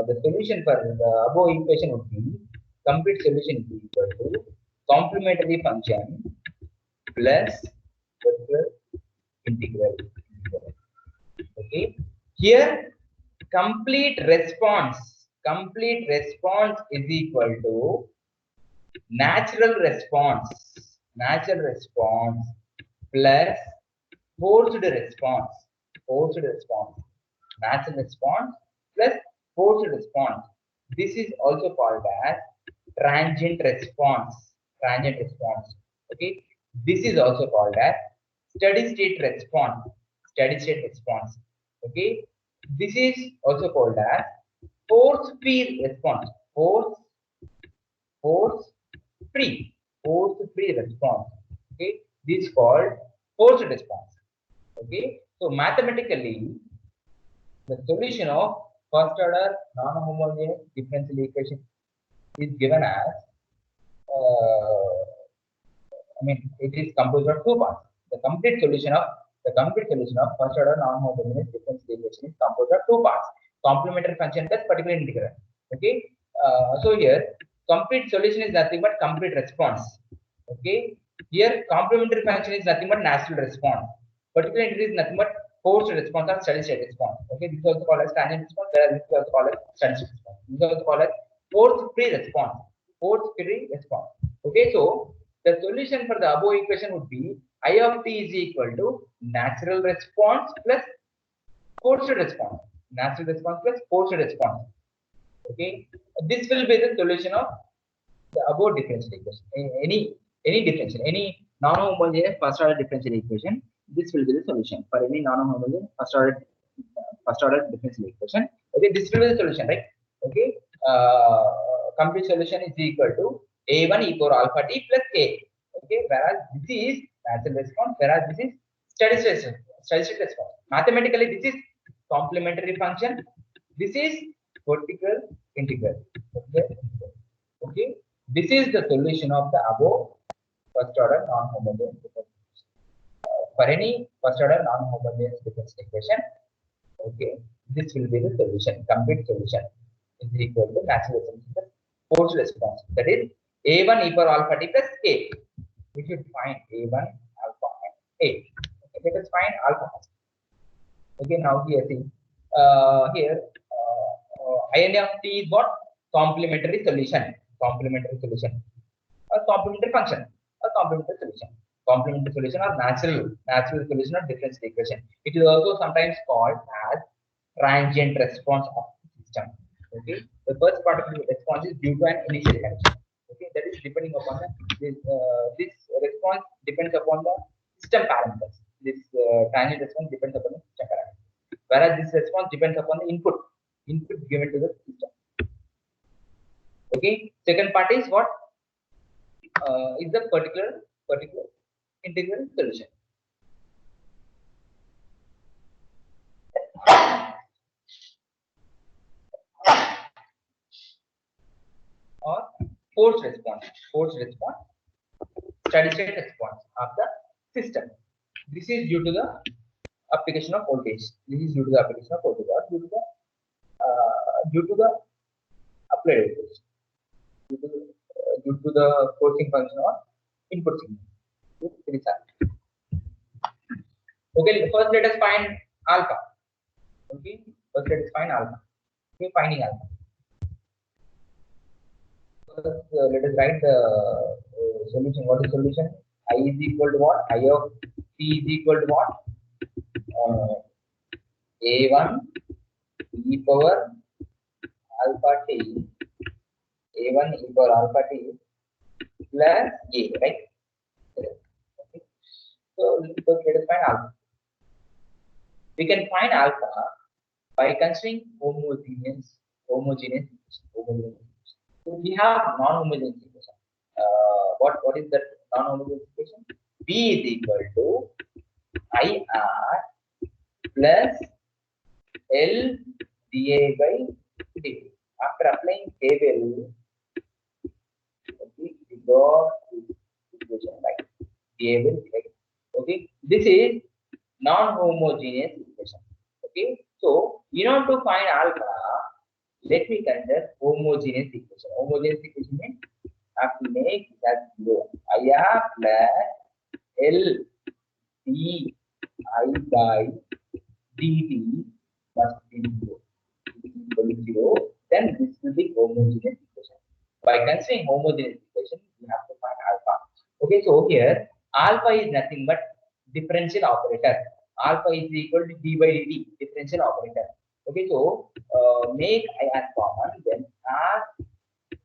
the solution for the above equation would be complete solution is equal to complementary function plus particular integral. Okay, here complete response is equal to natural response plus forced response natural response plus forced response. This is also called as transient response. Okay, this is also called as steady state response. Okay, this is also called as force free response. Force free response. Okay, this is called forced response. Okay, so mathematically the solution of first order non-homogeneous differential equation is given as it is composed of two parts. The complete solution of first order non-homogeneous differential equation is composed of two parts: complementary function plus particular integral. Okay, so here complete solution is nothing but complete response. Okay, here complementary function is nothing but natural response. Particular integral is nothing but forced response or steady state response. Okay, this is also called as transient response, whereas this is also called as steady state response. This is also called as force free response. Okay, so the solution for the above equation would be I of t is equal to natural response plus forced response. Okay, this will be the solution of the above differential equation. Any non-homogeneous first order differential equation, this will be the solution for any non-homogeneous first order differential equation. Okay, this will be the solution, right? Okay, complete solution is equal to a1 e power alpha t plus k. Okay, whereas this is natural response, whereas this is steady state response. Mathematically, this is complementary function. This is particular integral. Okay, this is the solution of the above first order non-homogeneous differential equation. For any first order non-homogeneous differential equation, okay, this will be the solution. Complete solution is equal to natural response plus forced response. That is a1 e power alpha t plus k. We should find a1 alpha and a. Okay, let us find alpha. Okay, now here see here in of t is what? Complementary solution. A complementary function. A complementary solution or natural solution of differential equation. It is also sometimes called as transient response of the system. Okay, the first part of the response is due to an initial condition. Okay, that is depending upon this response depends upon the system parameters. This transient response depends upon the system parameters, whereas this response depends upon the input given to the system. Okay, second part is what? Is the particular integral solution. forced response, steady state response of the system. This is due to the application of voltage. This is due to the application of voltage, or due to the applied voltage, due to the forcing function or input signal. Okay, first let us find alpha. Okay, first let us find alpha. Okay, finding alpha. First, let us write the solution. What is solution? I is equal to what? I of t is equal to what? A1 e power alpha t, A1 e power alpha t plus A, right? Okay. So let us find alpha. We can find alpha by considering homogeneous. So we have non-homogeneous equation. What is that non-homogeneous equation? B is equal to IR plus L dA by dt. After applying KVL, okay, we got this equation right. dA will right. Okay, this is non-homogeneous equation. Okay, so in order to find alpha, let me consider homogeneous equation. Homogeneous equation means I have to make that 0. IR plus L d I by dt must be 0. Equal to 0. Then this will be homogeneous equation. By considering homogeneous equation, we have to find alpha. Okay, so here alpha is nothing but differential operator. Alpha is equal to d by dt, differential operator. Okay, so make I as common, then R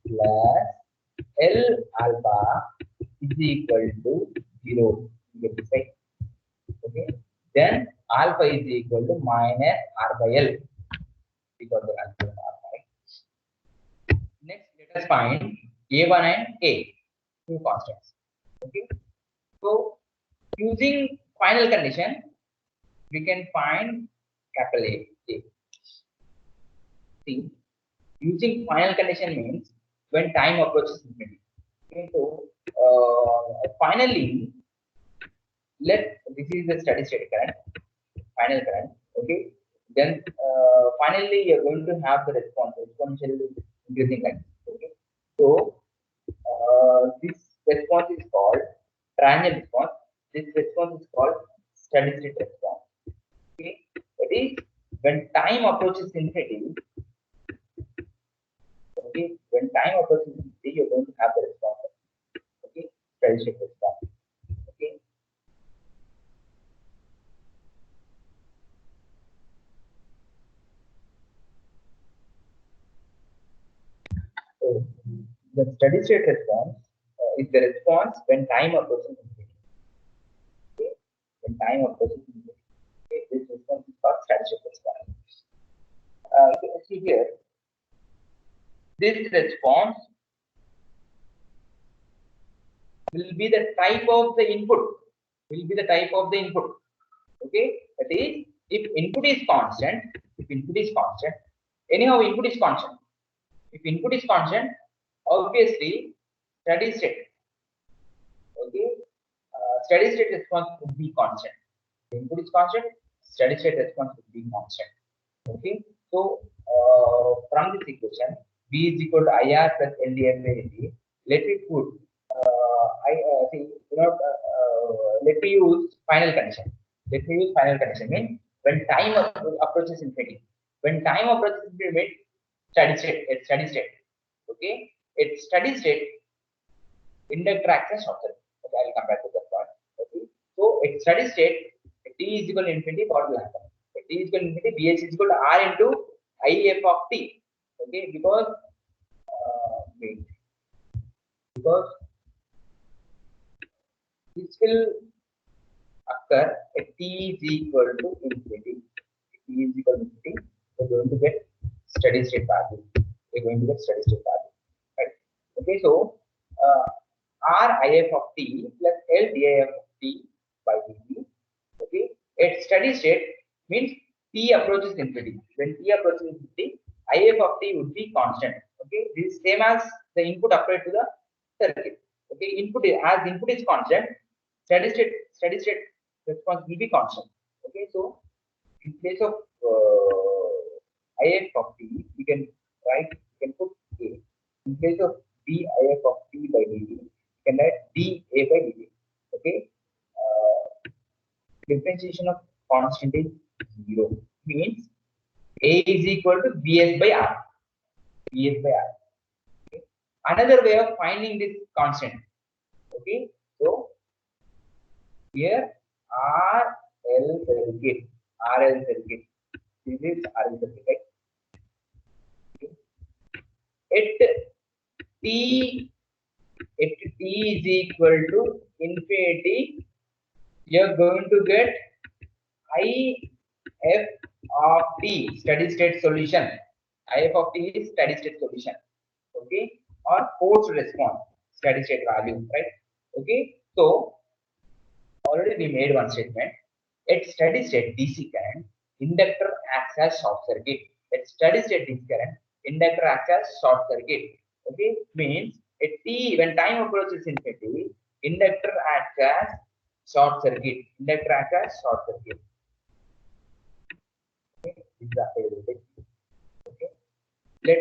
plus L alpha is equal to 0. You get this right? Okay, then alpha is equal to minus R by L because of alpha. Right? Next, let us find A1 and A, two constants. Okay, so using final condition, we can find capital A. See, using final condition means when time approaches infinity. Okay, so finally, this is the steady state current, final current. Okay, then finally you're going to have the response exponentially increasing like this. Okay, so this response is called transient response. This response is called steady state response. Okay, that is when time approaches infinity. Okay, when time approaches infinity, you're going to have the response. Okay, steady state response. Okay. So the steady state response is the response when time approaches infinity. Okay, when time approaches infinity. Okay, this response is called steady state response. You can see here, this response will be the type of the input. Will be the type of the input. Okay, that is, if input is constant, anyhow input is constant. If input is constant, obviously steady state. Okay, steady state response would be constant. The input is constant, steady state response would be constant. Okay, so from this equation, V is equal to IR plus LDF by dt. Let me put let me use final condition. Means when time approaches infinity. When time approaches infinity, steady state. At steady state. Okay, at steady state, inductor acts as short circuit. Okay, I will come back to that point. Okay, so at steady state, t is equal to infinity, what will happen? At t is equal to infinity, Vh is equal to R into IF of t. Okay, because this will occur at t is equal to infinity. T is equal to infinity, we're going to get steady state value. Right? Okay, so R IF of t plus L DIF of t by dt. Okay, at steady state means t approaches infinity. When t approaches infinity, IF of t would be constant. Okay, this is same as the input applied to the circuit. Okay, as input is constant, steady state response will be constant. Okay, so in place of if of t, we can write, we can put a. In place of dif of t by dt, we can write dA by dt. Okay, differentiation of constant is 0, means a is equal to Vs by R. Vs by R. Okay. Another way of finding this constant. Okay, so here RL circuit, RL circuit. This is RL circuit, right? Okay. At t is equal to infinity, you're going to get IF of t, steady state solution. IF of t is steady state solution. Okay, or forced response, steady state value, right? Okay, so already we made one statement. At steady state DC current, inductor acts as short circuit. At steady state DC current, inductor acts as short circuit. Okay, means at t, when time approaches infinity, inductor acts as short circuit. Inductor acts as short circuit. Okay, exactly. Okay, let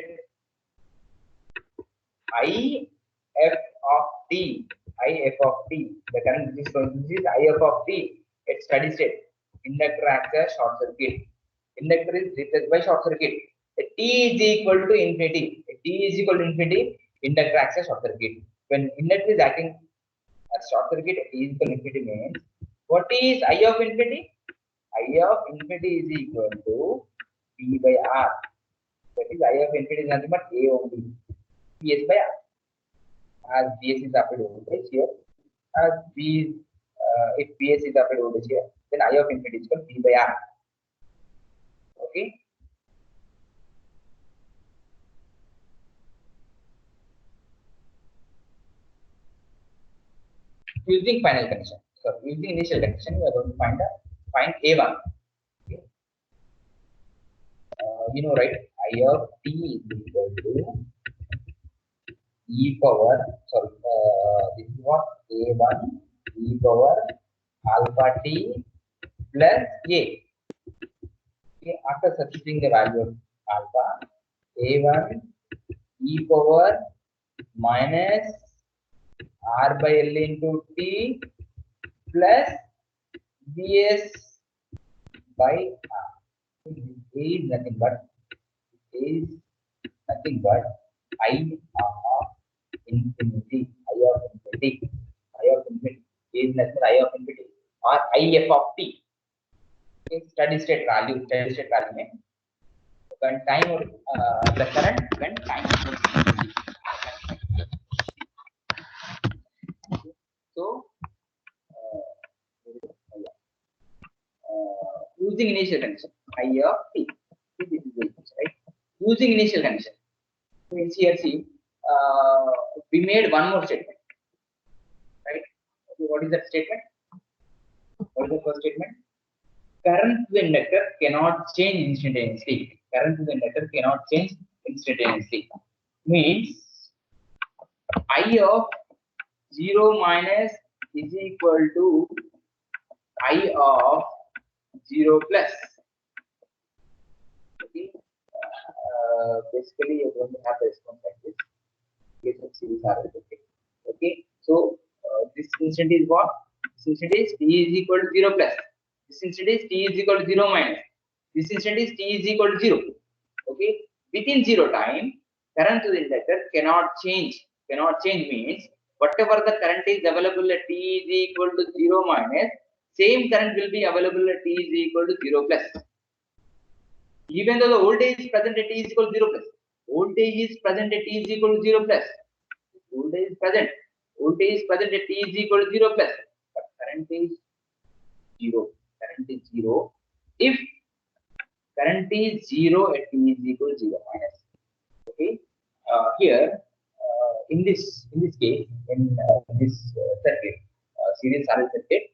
IF of t, IF of t, the current which is going, this is IF of t at steady state. Inductor acts as short circuit. Inductor is replaced by short circuit. At t is equal to infinity. At t is equal to infinity, inductor acts as short circuit. When inductor is acting as short circuit at t is equal to infinity means, what is I of infinity? I of infinity is equal to P by R. That is I of infinity is nothing but A only. Ps by R. As Vs is applied voltage here, as V, if Vs is applied voltage here, then I of infinity is equal to V by R. Okay. Using final condition. So using initial condition, we are going to find A1. Okay. You know, right? I of t is equal to e power, sorry, this is what, A1 e power alpha t plus A. Okay, after substituting the value of alpha, A1 e power minus R by L into t plus Vs by R. A is nothing but I of infinity. I of infinity. I of infinity is nothing but I of infinity or IF of t. Okay, steady state value. Steady state value means when time or the current when time approaches. So using initial condition, I of t. This is the equation, right? Using initial condition, means here see, we made one more statement, right? Okay, what is that statement? What is the first statement? Current to the inductor cannot change instantaneously. Current to the inductor cannot change instantaneously. Means I of 0 minus is equal to I of 0 plus. Okay. Basically, you're going to have a response like this. Case of series RLC. Okay. So this instant is what? This instant is t is equal to 0 plus. This instant is t is equal to 0 minus. This instant is t is equal to 0. Okay. Within 0 time, current to the inductor cannot change. Cannot change means whatever the current is available at t is equal to 0 minus, same current will be available at t is equal to 0 plus. Even though the voltage is present at t is equal to 0 plus, voltage is present at t is equal to 0 plus. Voltage is present. Voltage is present at t is equal to 0 plus, but current is 0. Current is 0 if current is 0 at t is equal to 0 minus. Okay. Here, in this case, in this circuit, series RL circuit,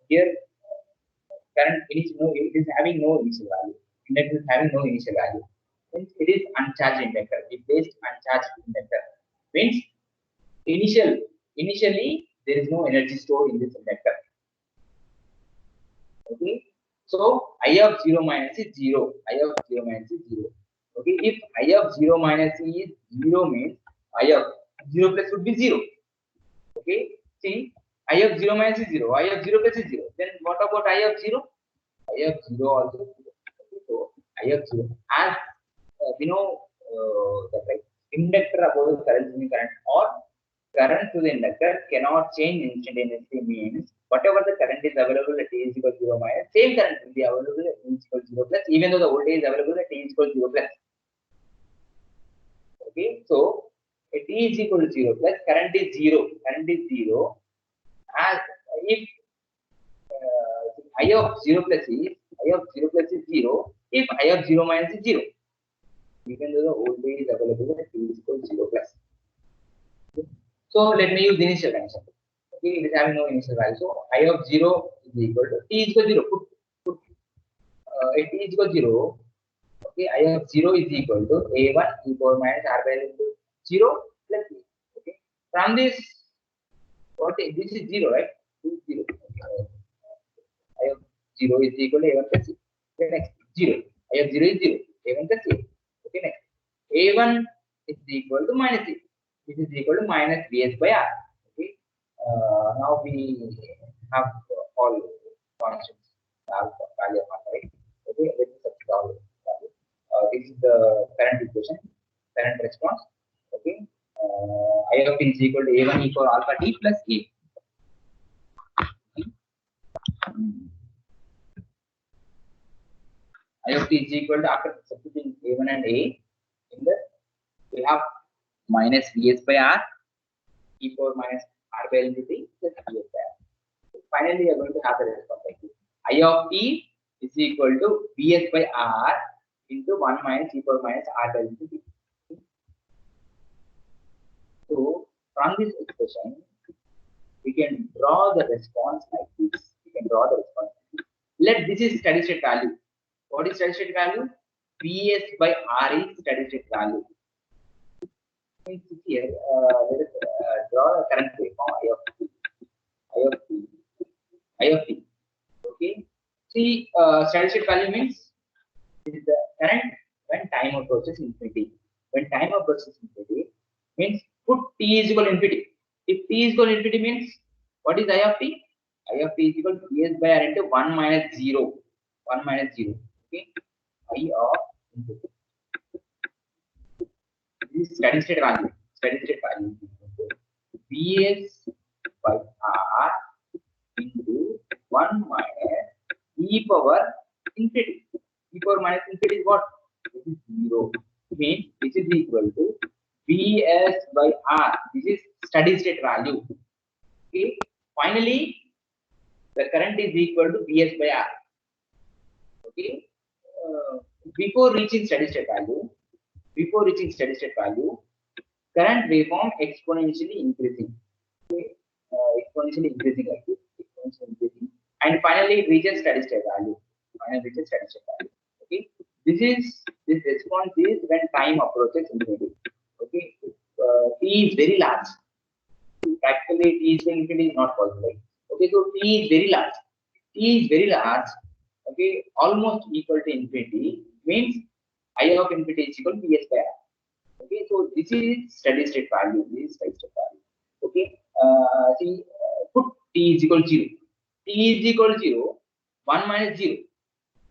here current is no, it is having no initial value. Inductor is having no initial value. means it is uncharged inductor. We placed uncharged inductor means initially there is no energy stored in this inductor. Okay, so I of 0 minus is 0. I of 0 minus is 0. Okay, if I of 0 minus is 0 means I of 0 plus would be 0. Okay, see, I of 0 minus is 0. I of 0 plus is 0. Then what about I of 0? I of 0 also 0. Okay, so I of 0 as we know that like inductor opposes current in current or current to the inductor cannot change instantaneously means whatever the current is available at t is equal to 0 minus, same current will be available at t is equal to 0 plus, even though the voltage is available at t is equal to 0 plus. Okay, so at t is equal to 0 plus, current is 0. Current is 0 as if I of 0 plus is 0 if I of 0 minus is 0, even though the voltage is available at t is equal to 0 plus. So let me use initial condition. Okay, it is having no initial value. So I of 0 is equal to t is equal to 0. Put t is equal to 0. Okay, I of 0 is equal to a1 e power minus r by l into 0 plus b. Okay, from this, what is this is 0, right? This is 0. I of 0 is equal to a1 plus c. Okay, next 0. I of 0 is 0. a1 plus a. Okay, next a1 is equal to minus c. This is equal to minus bs by r. Okay, now we have all constants value of r, right? Okay, let me substitute all value. This is the current equation, current response. Okay, I of t is equal to a1 e for alpha t plus a. I of t is equal to, after substituting a1 and a in the, we have minus vs by r e power minus r by l into t plus vs by r. So finally, we are going to have the response like this. I of t is equal to vs by r into 1 minus e power minus r by l into t. So from this expression, we can draw the response like this. We can draw the response like this. Let this is steady state value. What is steady state value? Vs by r is steady state value. Here, let us draw a current waveform I of t. I of t. I of t. Okay. See, steady state value means is the current when time approaches infinity. When time approaches infinity means put t is equal to infinity. If t is equal to infinity means what is I of t? I of t is equal to Vs by r into 1 minus 0. 1 minus 0. Okay. I of infinity. This is steady state value. Steady state value is equal to Vs by r into 1 minus e power infinity. E power minus infinity is what? This is 0. Means this is equal to Vs by r. This is steady state value. Okay. Finally, the current is equal to Vs by r. Okay. Before reaching steady state value, current waveform exponentially increasing. Okay. Exponentially increasing like this. Exponentially increasing. And finally, it reaches steady state value. Okay. This response is when time approaches infinity. Okay. T is very large. Practically, t is infinity is not possible. Okay, so t is very large. T is very large. Okay, almost equal to infinity means I of infinity is equal to Vs by r. Okay, so this is steady state value. Okay, see, put t is equal to 0. T is equal to 0. 1 minus 0.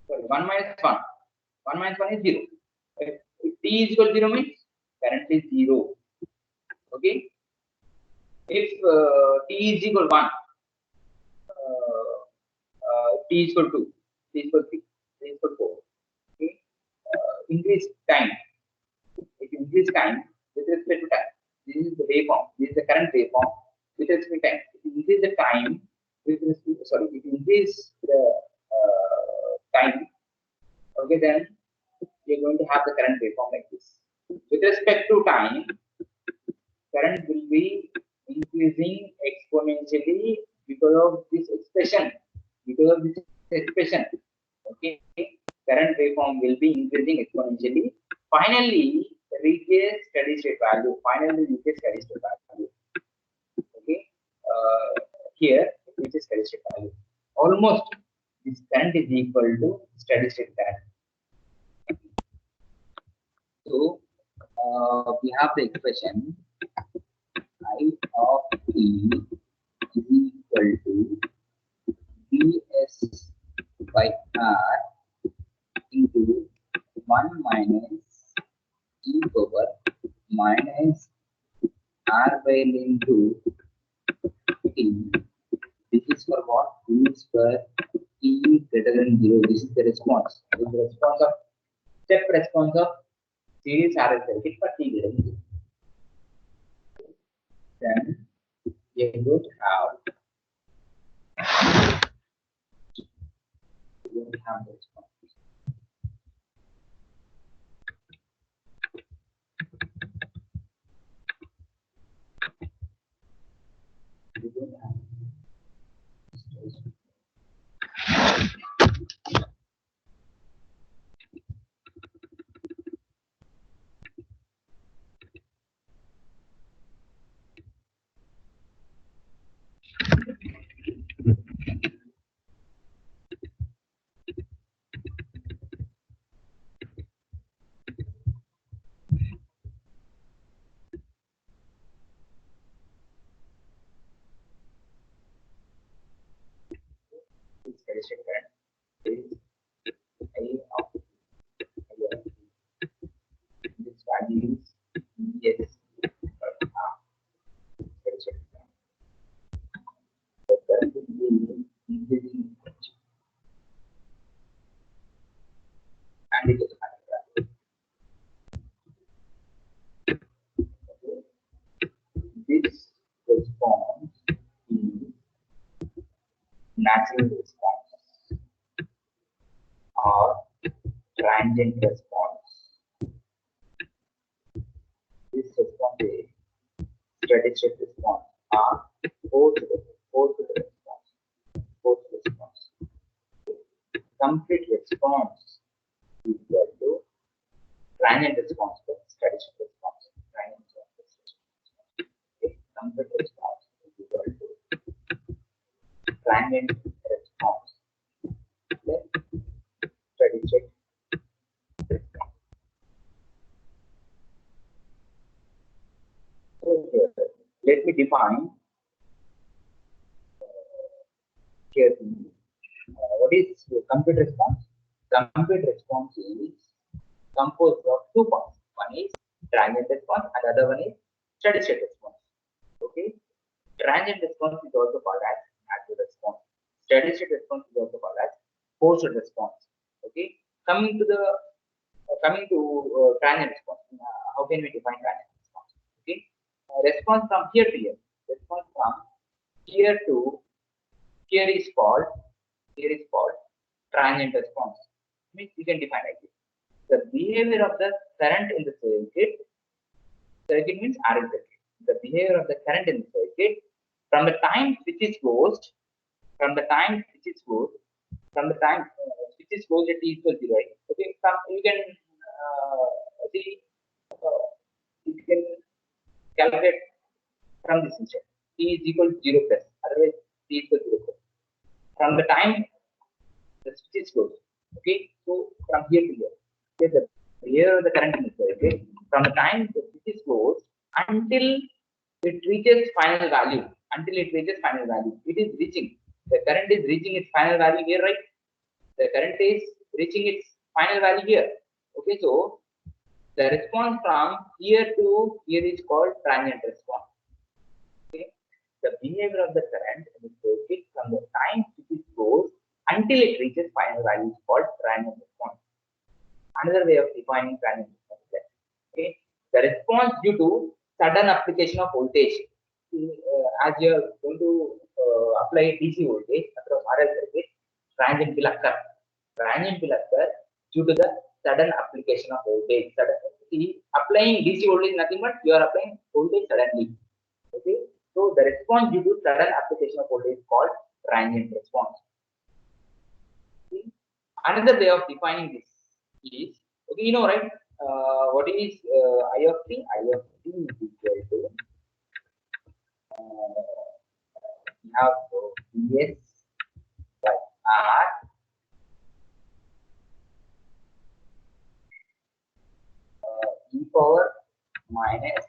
Sorry, 1 minus 1. 1 minus 1 is 0. If t is equal to 0 means current is 0. Okay. If t is equal to 1, t is equal to 2, t is equal to 3, t is equal to 4. Okay. Increase time. If you increase time with respect to time, this is the waveform. This is the current waveform with respect to time. If you increase the time with respect, sorry, if you increase the time, okay, then you're going to have the current waveform like this. With respect to time, current will be increasing exponentially because of this expression. Okay, current waveform will be increasing exponentially finally reaches steady state value. Finally reaches steady state value. Okay, here it reaches steady state value. Almost this current is equal to steady state current. So we have the expression I of t is equal to Vs by R into 1 minus e power minus R by L into t. This is for what? This is for t greater than 0. This is the response. This is the response of step response of series RL circuit for t greater than 0. Then you would have the response. You don't have this steady state current is I of this value is yes per half steady state current. The current is being increasing and it is higher. This response is natural response or transient response. This response is steady state response or forced response. Forced response. Complete response is equal to transient response plus steady state response. Transient response plus steady state response. Okay. Complete response is equal to transient response plus steady state response. So here, let me define here what is complete response. Complete response is composed of two parts. One is transient response and the other one is steady state response. Okay, transient response is also called as active response. Steady state response is also called as forced response. Okay, coming to the transient response. How can we define transient response? Okay, response from here to here. Response from here to here is called transient response. Means we can define like this. The behavior of the current in the circuit means RL circuit. The behavior of the current in the circuit from the time switch is closed, from the time switch is closed at t equals 0. Right? Okay, you can see you can calculate from this instance. T is equal to 0 plus, otherwise t is equal to 0 plus. From the time the switch is closed. Okay, so from here to here, okay, the behavior of the current in the circuit from the time the switch is closed until it reaches final value. Until it reaches final value, it is reaching. The current is reaching its final value here, right? The current is reaching its final value here. Okay, so the response from here to here is called transient response. Okay, the behavior of the current in the circuit from the time it is closed until it reaches final value is called transient response. Another way of defining transient response is that, okay, the response due to sudden application of voltage. As you are going to apply DC voltage across RL circuit, transient will occur. Transient will occur due to the sudden application of voltage. Applying DC voltage is nothing but you are applying voltage suddenly. Okay, so the response due to sudden application of voltage is called transient response. Okay. Another way of defining this is, okay, you know, right? what is I of t? I of t is equal to we have ds by r e power minus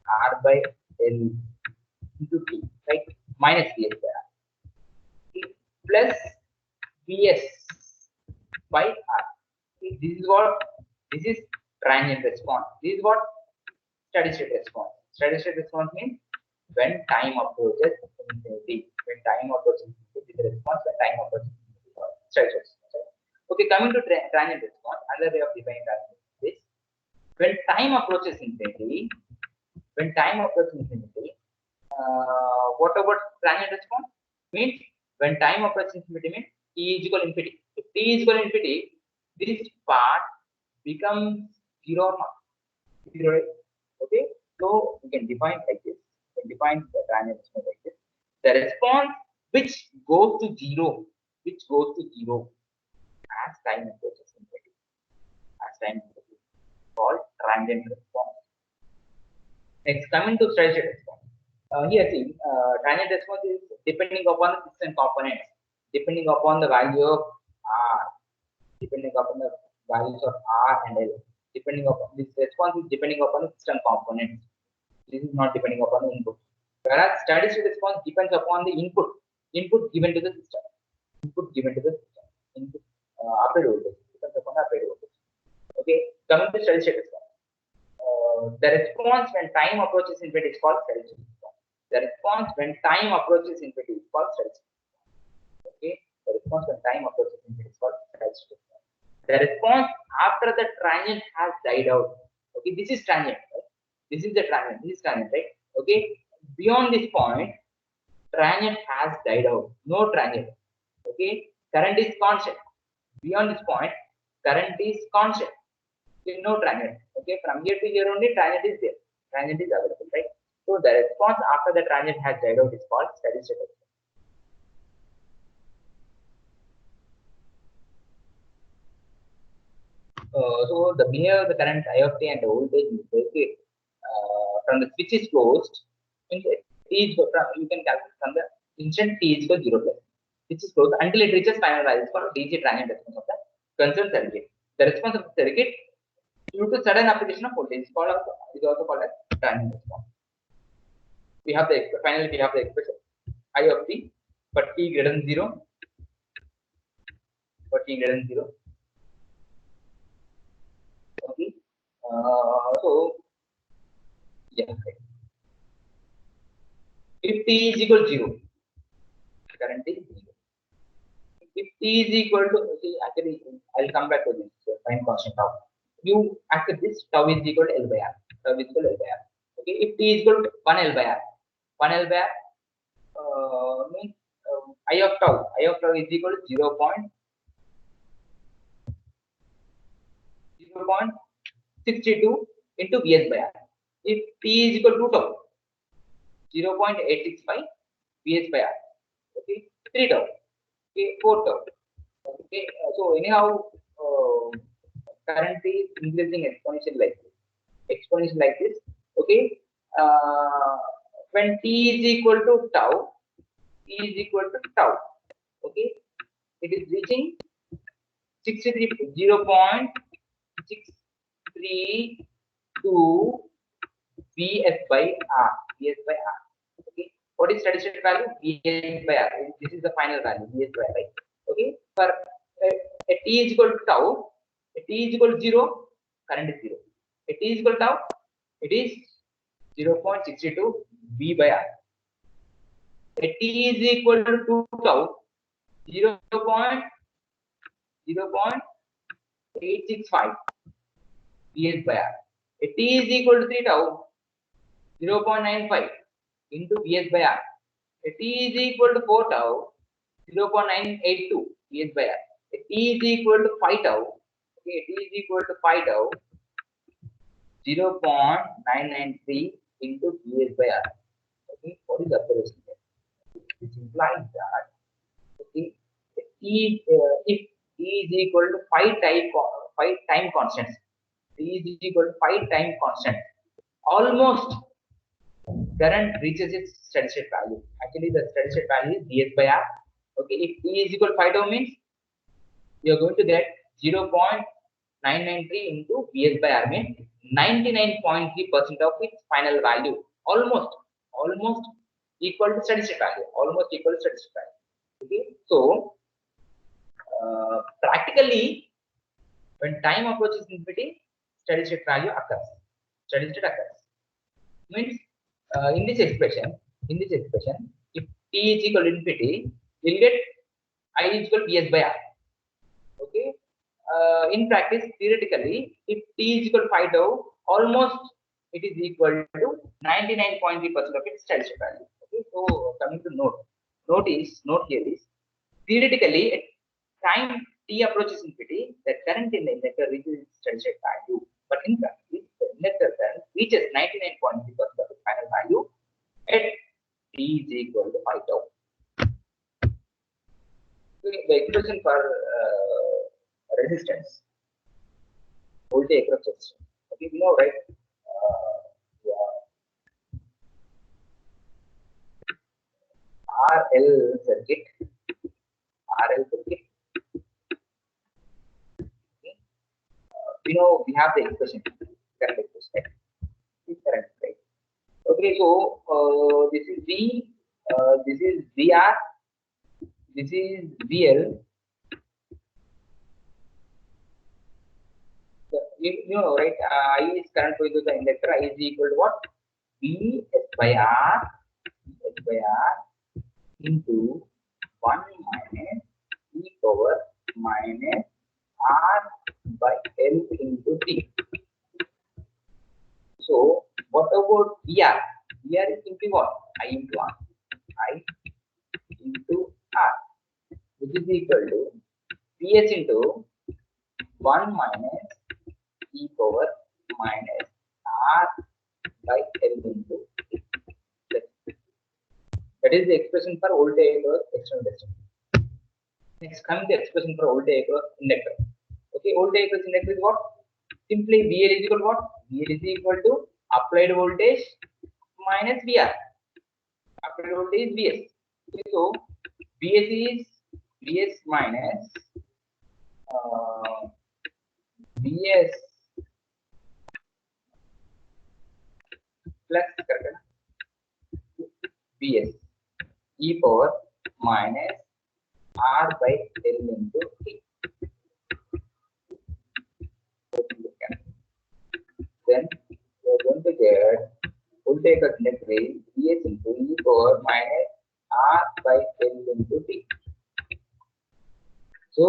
r by l into t, right? Minus ds by r plus vs by r. Okay, this is what, this is transient response. This is what steady state response. Steady state response means when time approaches infinity. When time approaches infinity, the response when time approaches infinity. Steady state response. Right? Okay, coming to transient response, another way of defining transient is when time approaches infinity. When time approaches infinity, what about transient response? Means when time approaches infinity means t is equal to infinity. If t is equal to infinity, this part becomes zero or not. Zero, right? Okay, so we can define like this. We can define the transient response like this. The response which goes to zero, as time approaches infinity, as time approaches, called transient response. Next, coming to steady state response. Here, see, transient response is depending upon the system components, depending upon the value of R, depending upon the values of R and L, depending upon this response is depending upon the system components. This is not depending upon the input. Whereas steady state response depends upon the input given to the system, input applied voltage depends upon the applied voltage. Okay, coming to steady state response. The response when time approaches infinity is called steady state response. The response when time approaches infinity is called steady state. Okay, the response when time approaches infinity is called steady state response. The response after the transient has died out. Okay, this is transient. Right? This is the transient. This is transient, right? Okay, beyond this point, transient has died out. No transient. Okay, current is constant. Beyond this point, current is constant. Okay, no transient. Okay, from here to here only transient is there. Transient is available, right? So the response after the transient has died out is called steady state response. So the behavior of the current I of t and the voltage is basically from the switch is closed, means t is from, you can calculate from the instant t is equal to 0 plus. Switch is closed until it reaches final value for DC transient response of the concerned circuit. The response of the circuit due to sudden application of voltage is also called as transient response. We have the finally we have the expression I of t for t greater than 0, for t greater than 0. Okay, so yeah, okay. If t is equal to 0, current is 0. If t is equal to, see, actually, I'll come back to this time constant tau. You accept this tau is equal to L by R. Tau is equal to L by R. Okay, if t is equal to 1 L by R, 1 L by R means I of tau is equal to 0.62 into Vs by R. If t is equal to tau, 0.865 Vs by R. Okay, 3 tau. Okay, 4 tau. Okay, so anyhow, current is increasing exponentially like this. Okay, when t is equal to tau, okay, it is reaching 0.632 Vs by R. Okay, what is steady state value? Vs by R. This is the final value, Vs by R, right? Okay, for a t is equal to tau, a t is equal to 0, current is 0. A t is equal to tau, it is 0.62 V by R. A t is equal to 2 tau, 0.865 Vs by R. A t is equal to 3 tau, 0.95 into Vs by R. A t is equal to 4 tau, 0.982 Vs by R. A t is equal to 5 tau. Okay, t is equal to 5 tau, 0.993 into Vs by R. Okay, what is the observation here? Which implies that, okay, if t is equal to 5 time constants, T is equal to 5 time constant. Almost current reaches its steady state value. Actually, the steady state value is ds by r. Okay, if T is equal to 5 tau means you are going to get 0.993 into ds by r means 99.3% of its final value. Almost equal to steady state value. Almost equal to steady state value. Okay, so practically, when time approaches infinity, steady state value occurs. Steady state occurs. Means in this expression, if t is equal to infinity, we'll get I is equal to ds by r. Okay. In practice, theoretically, if t is equal to 5 tau, almost it is equal to 99.3% of its steady state value. Okay. So coming to note here is theoretically at time t approaches infinity, the current in the inductor reaches its steady state value. But in practice, the inductor current reaches 99.3% of its final value at t is equal to 5 tau. Okay, the expression for resistance, voltage across resistance. Okay, we know, right? Yeah, RL circuit, RL circuit. Okay. We know we have the expression, current expression, right? Current, right? Okay, so this is V, this is VR, this is VL. You know, right? I is current going to the inductor. I is equal to what? V S by R, S by R into 1 minus e power minus R by L into T. So, what about VR? VR is simply what? I into R. I into R, which is equal to Vs into 1 minus e power minus R by L into T. That is the expression for voltage across external resistance. Next comes the expression for voltage across inductor. Okay, voltage across inductor is what? Simply VL is equal to what? VL is equal to applied voltage minus VR. Applied voltage is VS. Okay, so VS is VS minus VS plus VS e power minus R by L into T. Then we are going to get voltage across inductor is VS into e power minus R by L into T. So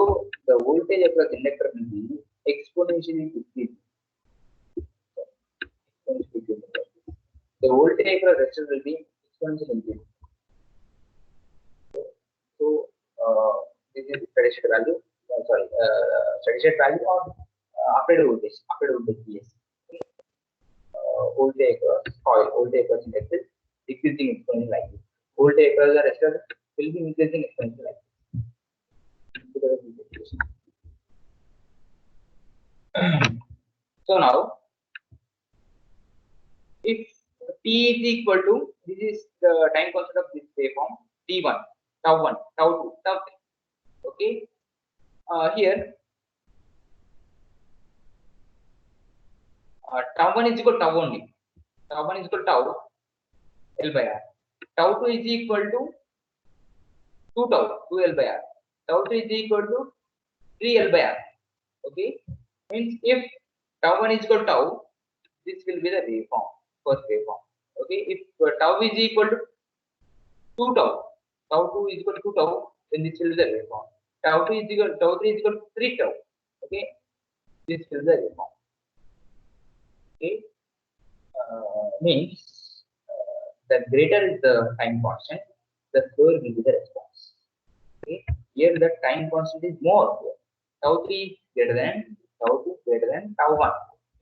the voltage across inductor will be exponentially decreasing. The voltage across resistor will be exponentially increasing. So this is steady state value. Steady state value or applied voltage VS. Voltage across coil, voltage across inductor decreasing exponentially like this. Voltage across the resistor will be increasing exponentially like this. So now, if t is equal to, this is the time constant of this waveform, t1, tau1, tau2, tau3. Okay, here tau1 is equal to tau only. Tau1 is equal to tau L by R. Tau2 is equal to 2 tau, 2 L by R. Tau3 is equal to 3 L by R. Okay, means if tau1 is equal to tau, this will be the waveform, first waveform. Okay, if tau is equal to 2 tau, tau2 is equal to 2 tau, then this will be the waveform. Tau3 is equal to 3 tau. Okay, this will be the waveform. Okay, means the greater is the time constant, the slower will be the response. Okay, here the time constant is more. Tau3 greater than tau2 greater than tau1.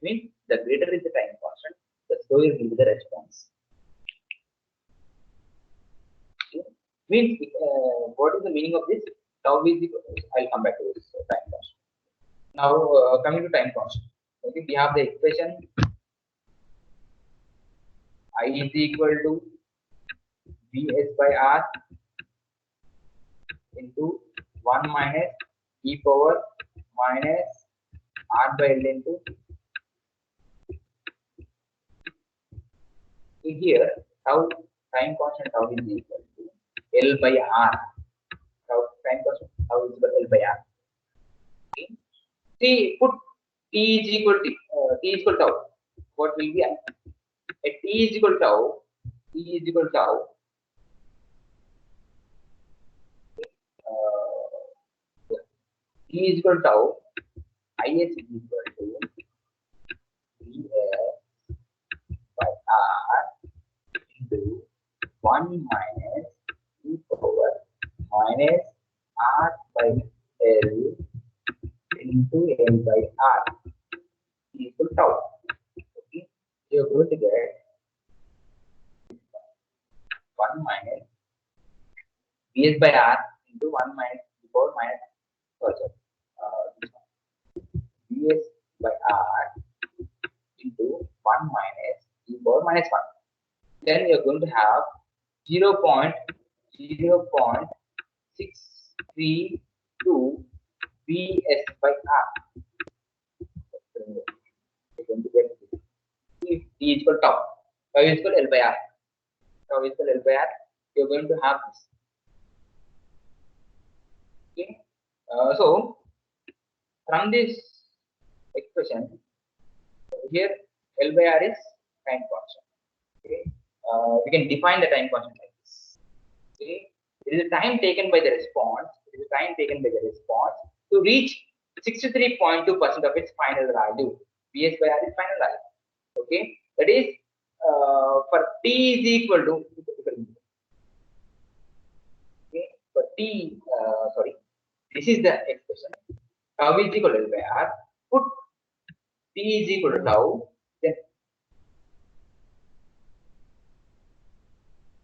Means the greater is the time constant, the slower will be the response. Okay. Means what is the meaning of this? Tau is equal. I'll come back to this time constant. Now coming to time constant. Okay, we have the expression I is equal to Vs by R into 1 minus e power minus R by L into here tau time constant tau is equal to L by R. Tau time constant tau is equal to L by R. Okay. See, put t is equal to t is equal to tau. What will be at t is equal to tau? T is equal to tau. T is equal to tau. Is equal to Vs by R into 1 minus e power minus R by L into L by R equal to tau. Okay, you're going to get 1 minus Vs by R into 1 minus e power minus Vs by R into 1 minus e power minus 1. Then you're going to have 0.632 Vs by R. You're going to get if T is equal to tau. Tau is equal to L by R. Tau is equal to L by R. You're going to have this. Okay. So from this expression here L by R is time constant. Okay. We can define the time constant like this. Okay. It is the time taken by the response. It is the time taken by the response to reach 63.2% of its final value. Vs by R is final value. Okay. That is for T is equal to okay. For T sorry. This is the expression. Tau is equal to L by R. Put T is equal to tau.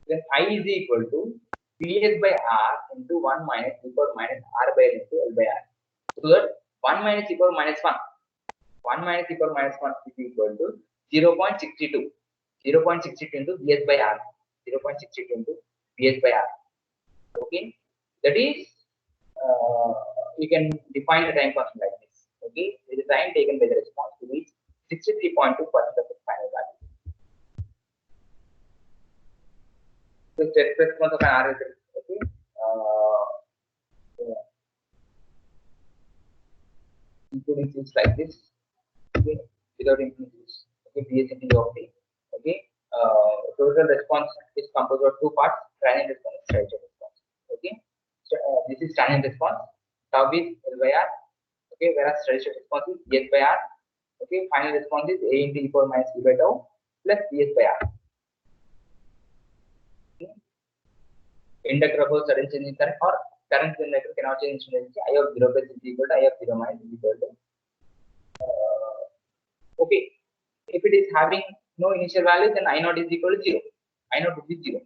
Then I is equal to Vs by R into 1 minus e power minus R by L into L by R. So that 1 minus e power minus 1. 1 minus e power minus 1 is equal to 0.62. 0.62 into Vs by R. 0.62 into Vs by R. Okay. That is, you can define the time constant like this. Okay. It is the time taken by the response to reach 63.2% of the final value. So step response of an R is okay. Including things like this. Okay. Without including this. Okay. Ph into of T. Okay. Total response is composed of two parts: transient response and steady state response. Okay. So this is transient response. Tau is L by R. Okay. Whereas steady state response is S by R. Okay. Final response is A into e power minus e by tau plus Vs by R. Okay. Inductor of sudden change in current or current inductor cannot change instantaneously. I of 0 plus is equal to I of 0 minus is equal to okay. If it is having no initial value, then I naught is equal to 0. I naught would be 0.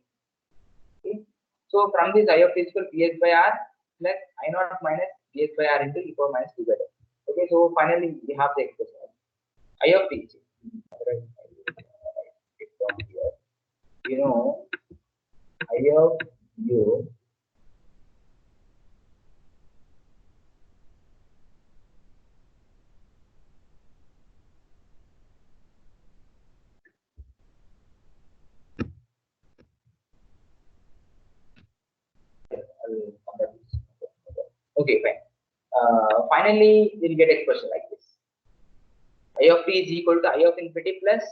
Okay. So from this I of t is equal to Vs by R plus I naught minus Vs by R into e power minus t by tau. Okay. So finally we have the expression I of t. You know, I of u okay, fine. Finally, we'll get expression like this. I of t is equal to I of infinity plus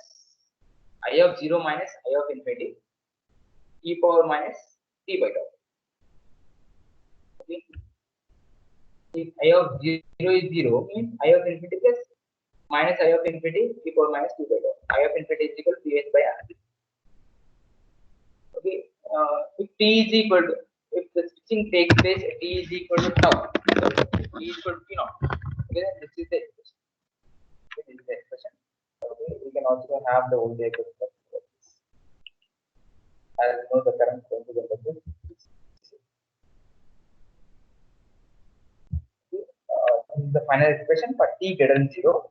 I of 0 minus I of infinity e power minus t by tau. Okay. If I of 0 is 0, means I of infinity plus minus I of infinity e power minus t by tau. I of infinity is equal to Vs by R. Okay. If t is equal to, if the switching takes place, t is equal to tau. So t is equal to t naught. Okay, this is the expression. Okay, this is the expression. Okay, we can also have the voltage expression. As you know, the current going to the this is the final expression for t greater than 0.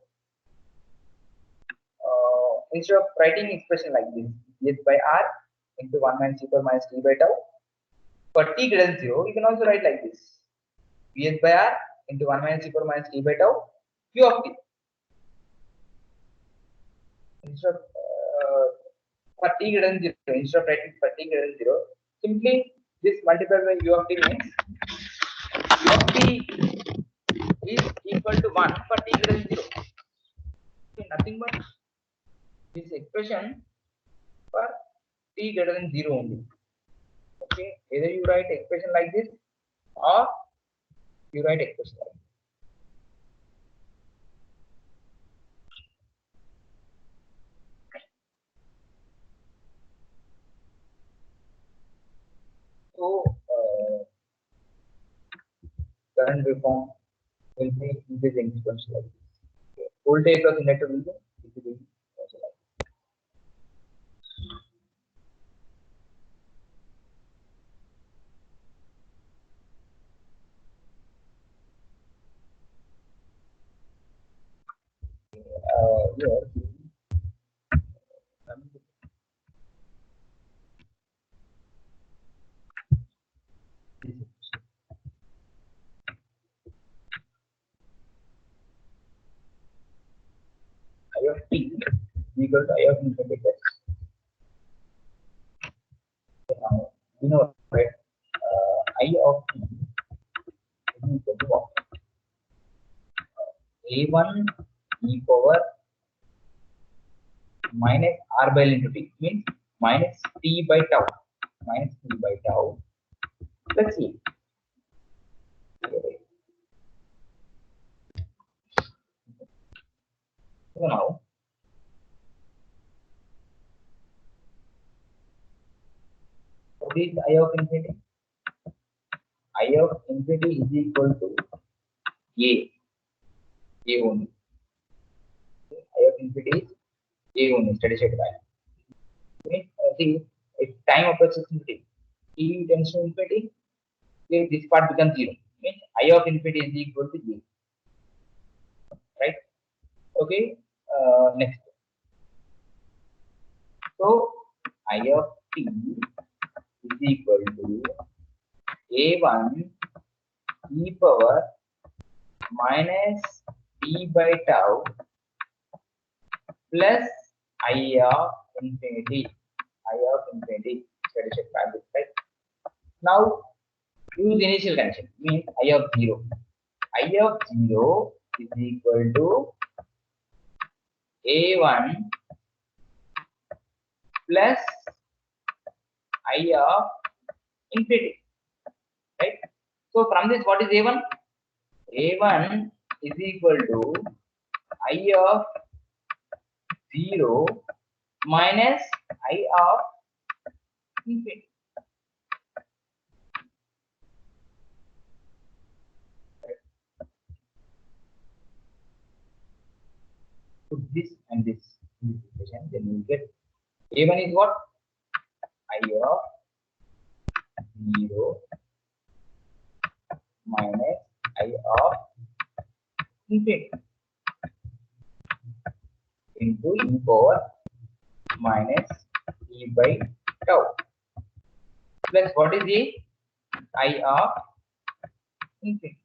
instead of writing expression like this, Vs by R into 1 minus e power minus t by tau. For t greater than 0, you can also write like this. Vs by R into 1 minus e power minus t by tau q of t. Instead of for t greater than 0, instead of writing for t greater than 0, simply this multiplied by u of t means u of t is equal to 1 for t greater than 0. Okay, nothing but this expression for t greater than 0 only. Okay, either you write expression like this or you write expression like this. So current waveform will be increasing exponential like this. Okay. Voltage of inductor will be increasing exponential like this. Here I of t equal to I of infinity plus. Now you know right? I of t is equal to what? A1 e power minus r by L into t means minus t by tau minus t by tau plus a. So now what is I of infinity? I of infinity is equal to a only. I of infinity is a only steady state value. Means see if time approaches infinity, t tends to infinity, okay, this part becomes 0. Means I of infinity is equal to 0. Right? Okay. Next. So I of t is equal to a1 e power minus t by tau plus I of infinity. I of infinity steady state value. Right? Now use initial condition means I of 0. I of 0 is equal to a1 plus I of infinity. Right? So from this, what is a1? A1 is equal to I of 0 minus I of infinity. Put this and this in this equation, then you get a1 is what? I of 0 minus I of infinity into e power minus e by tau plus what is the I of infinity.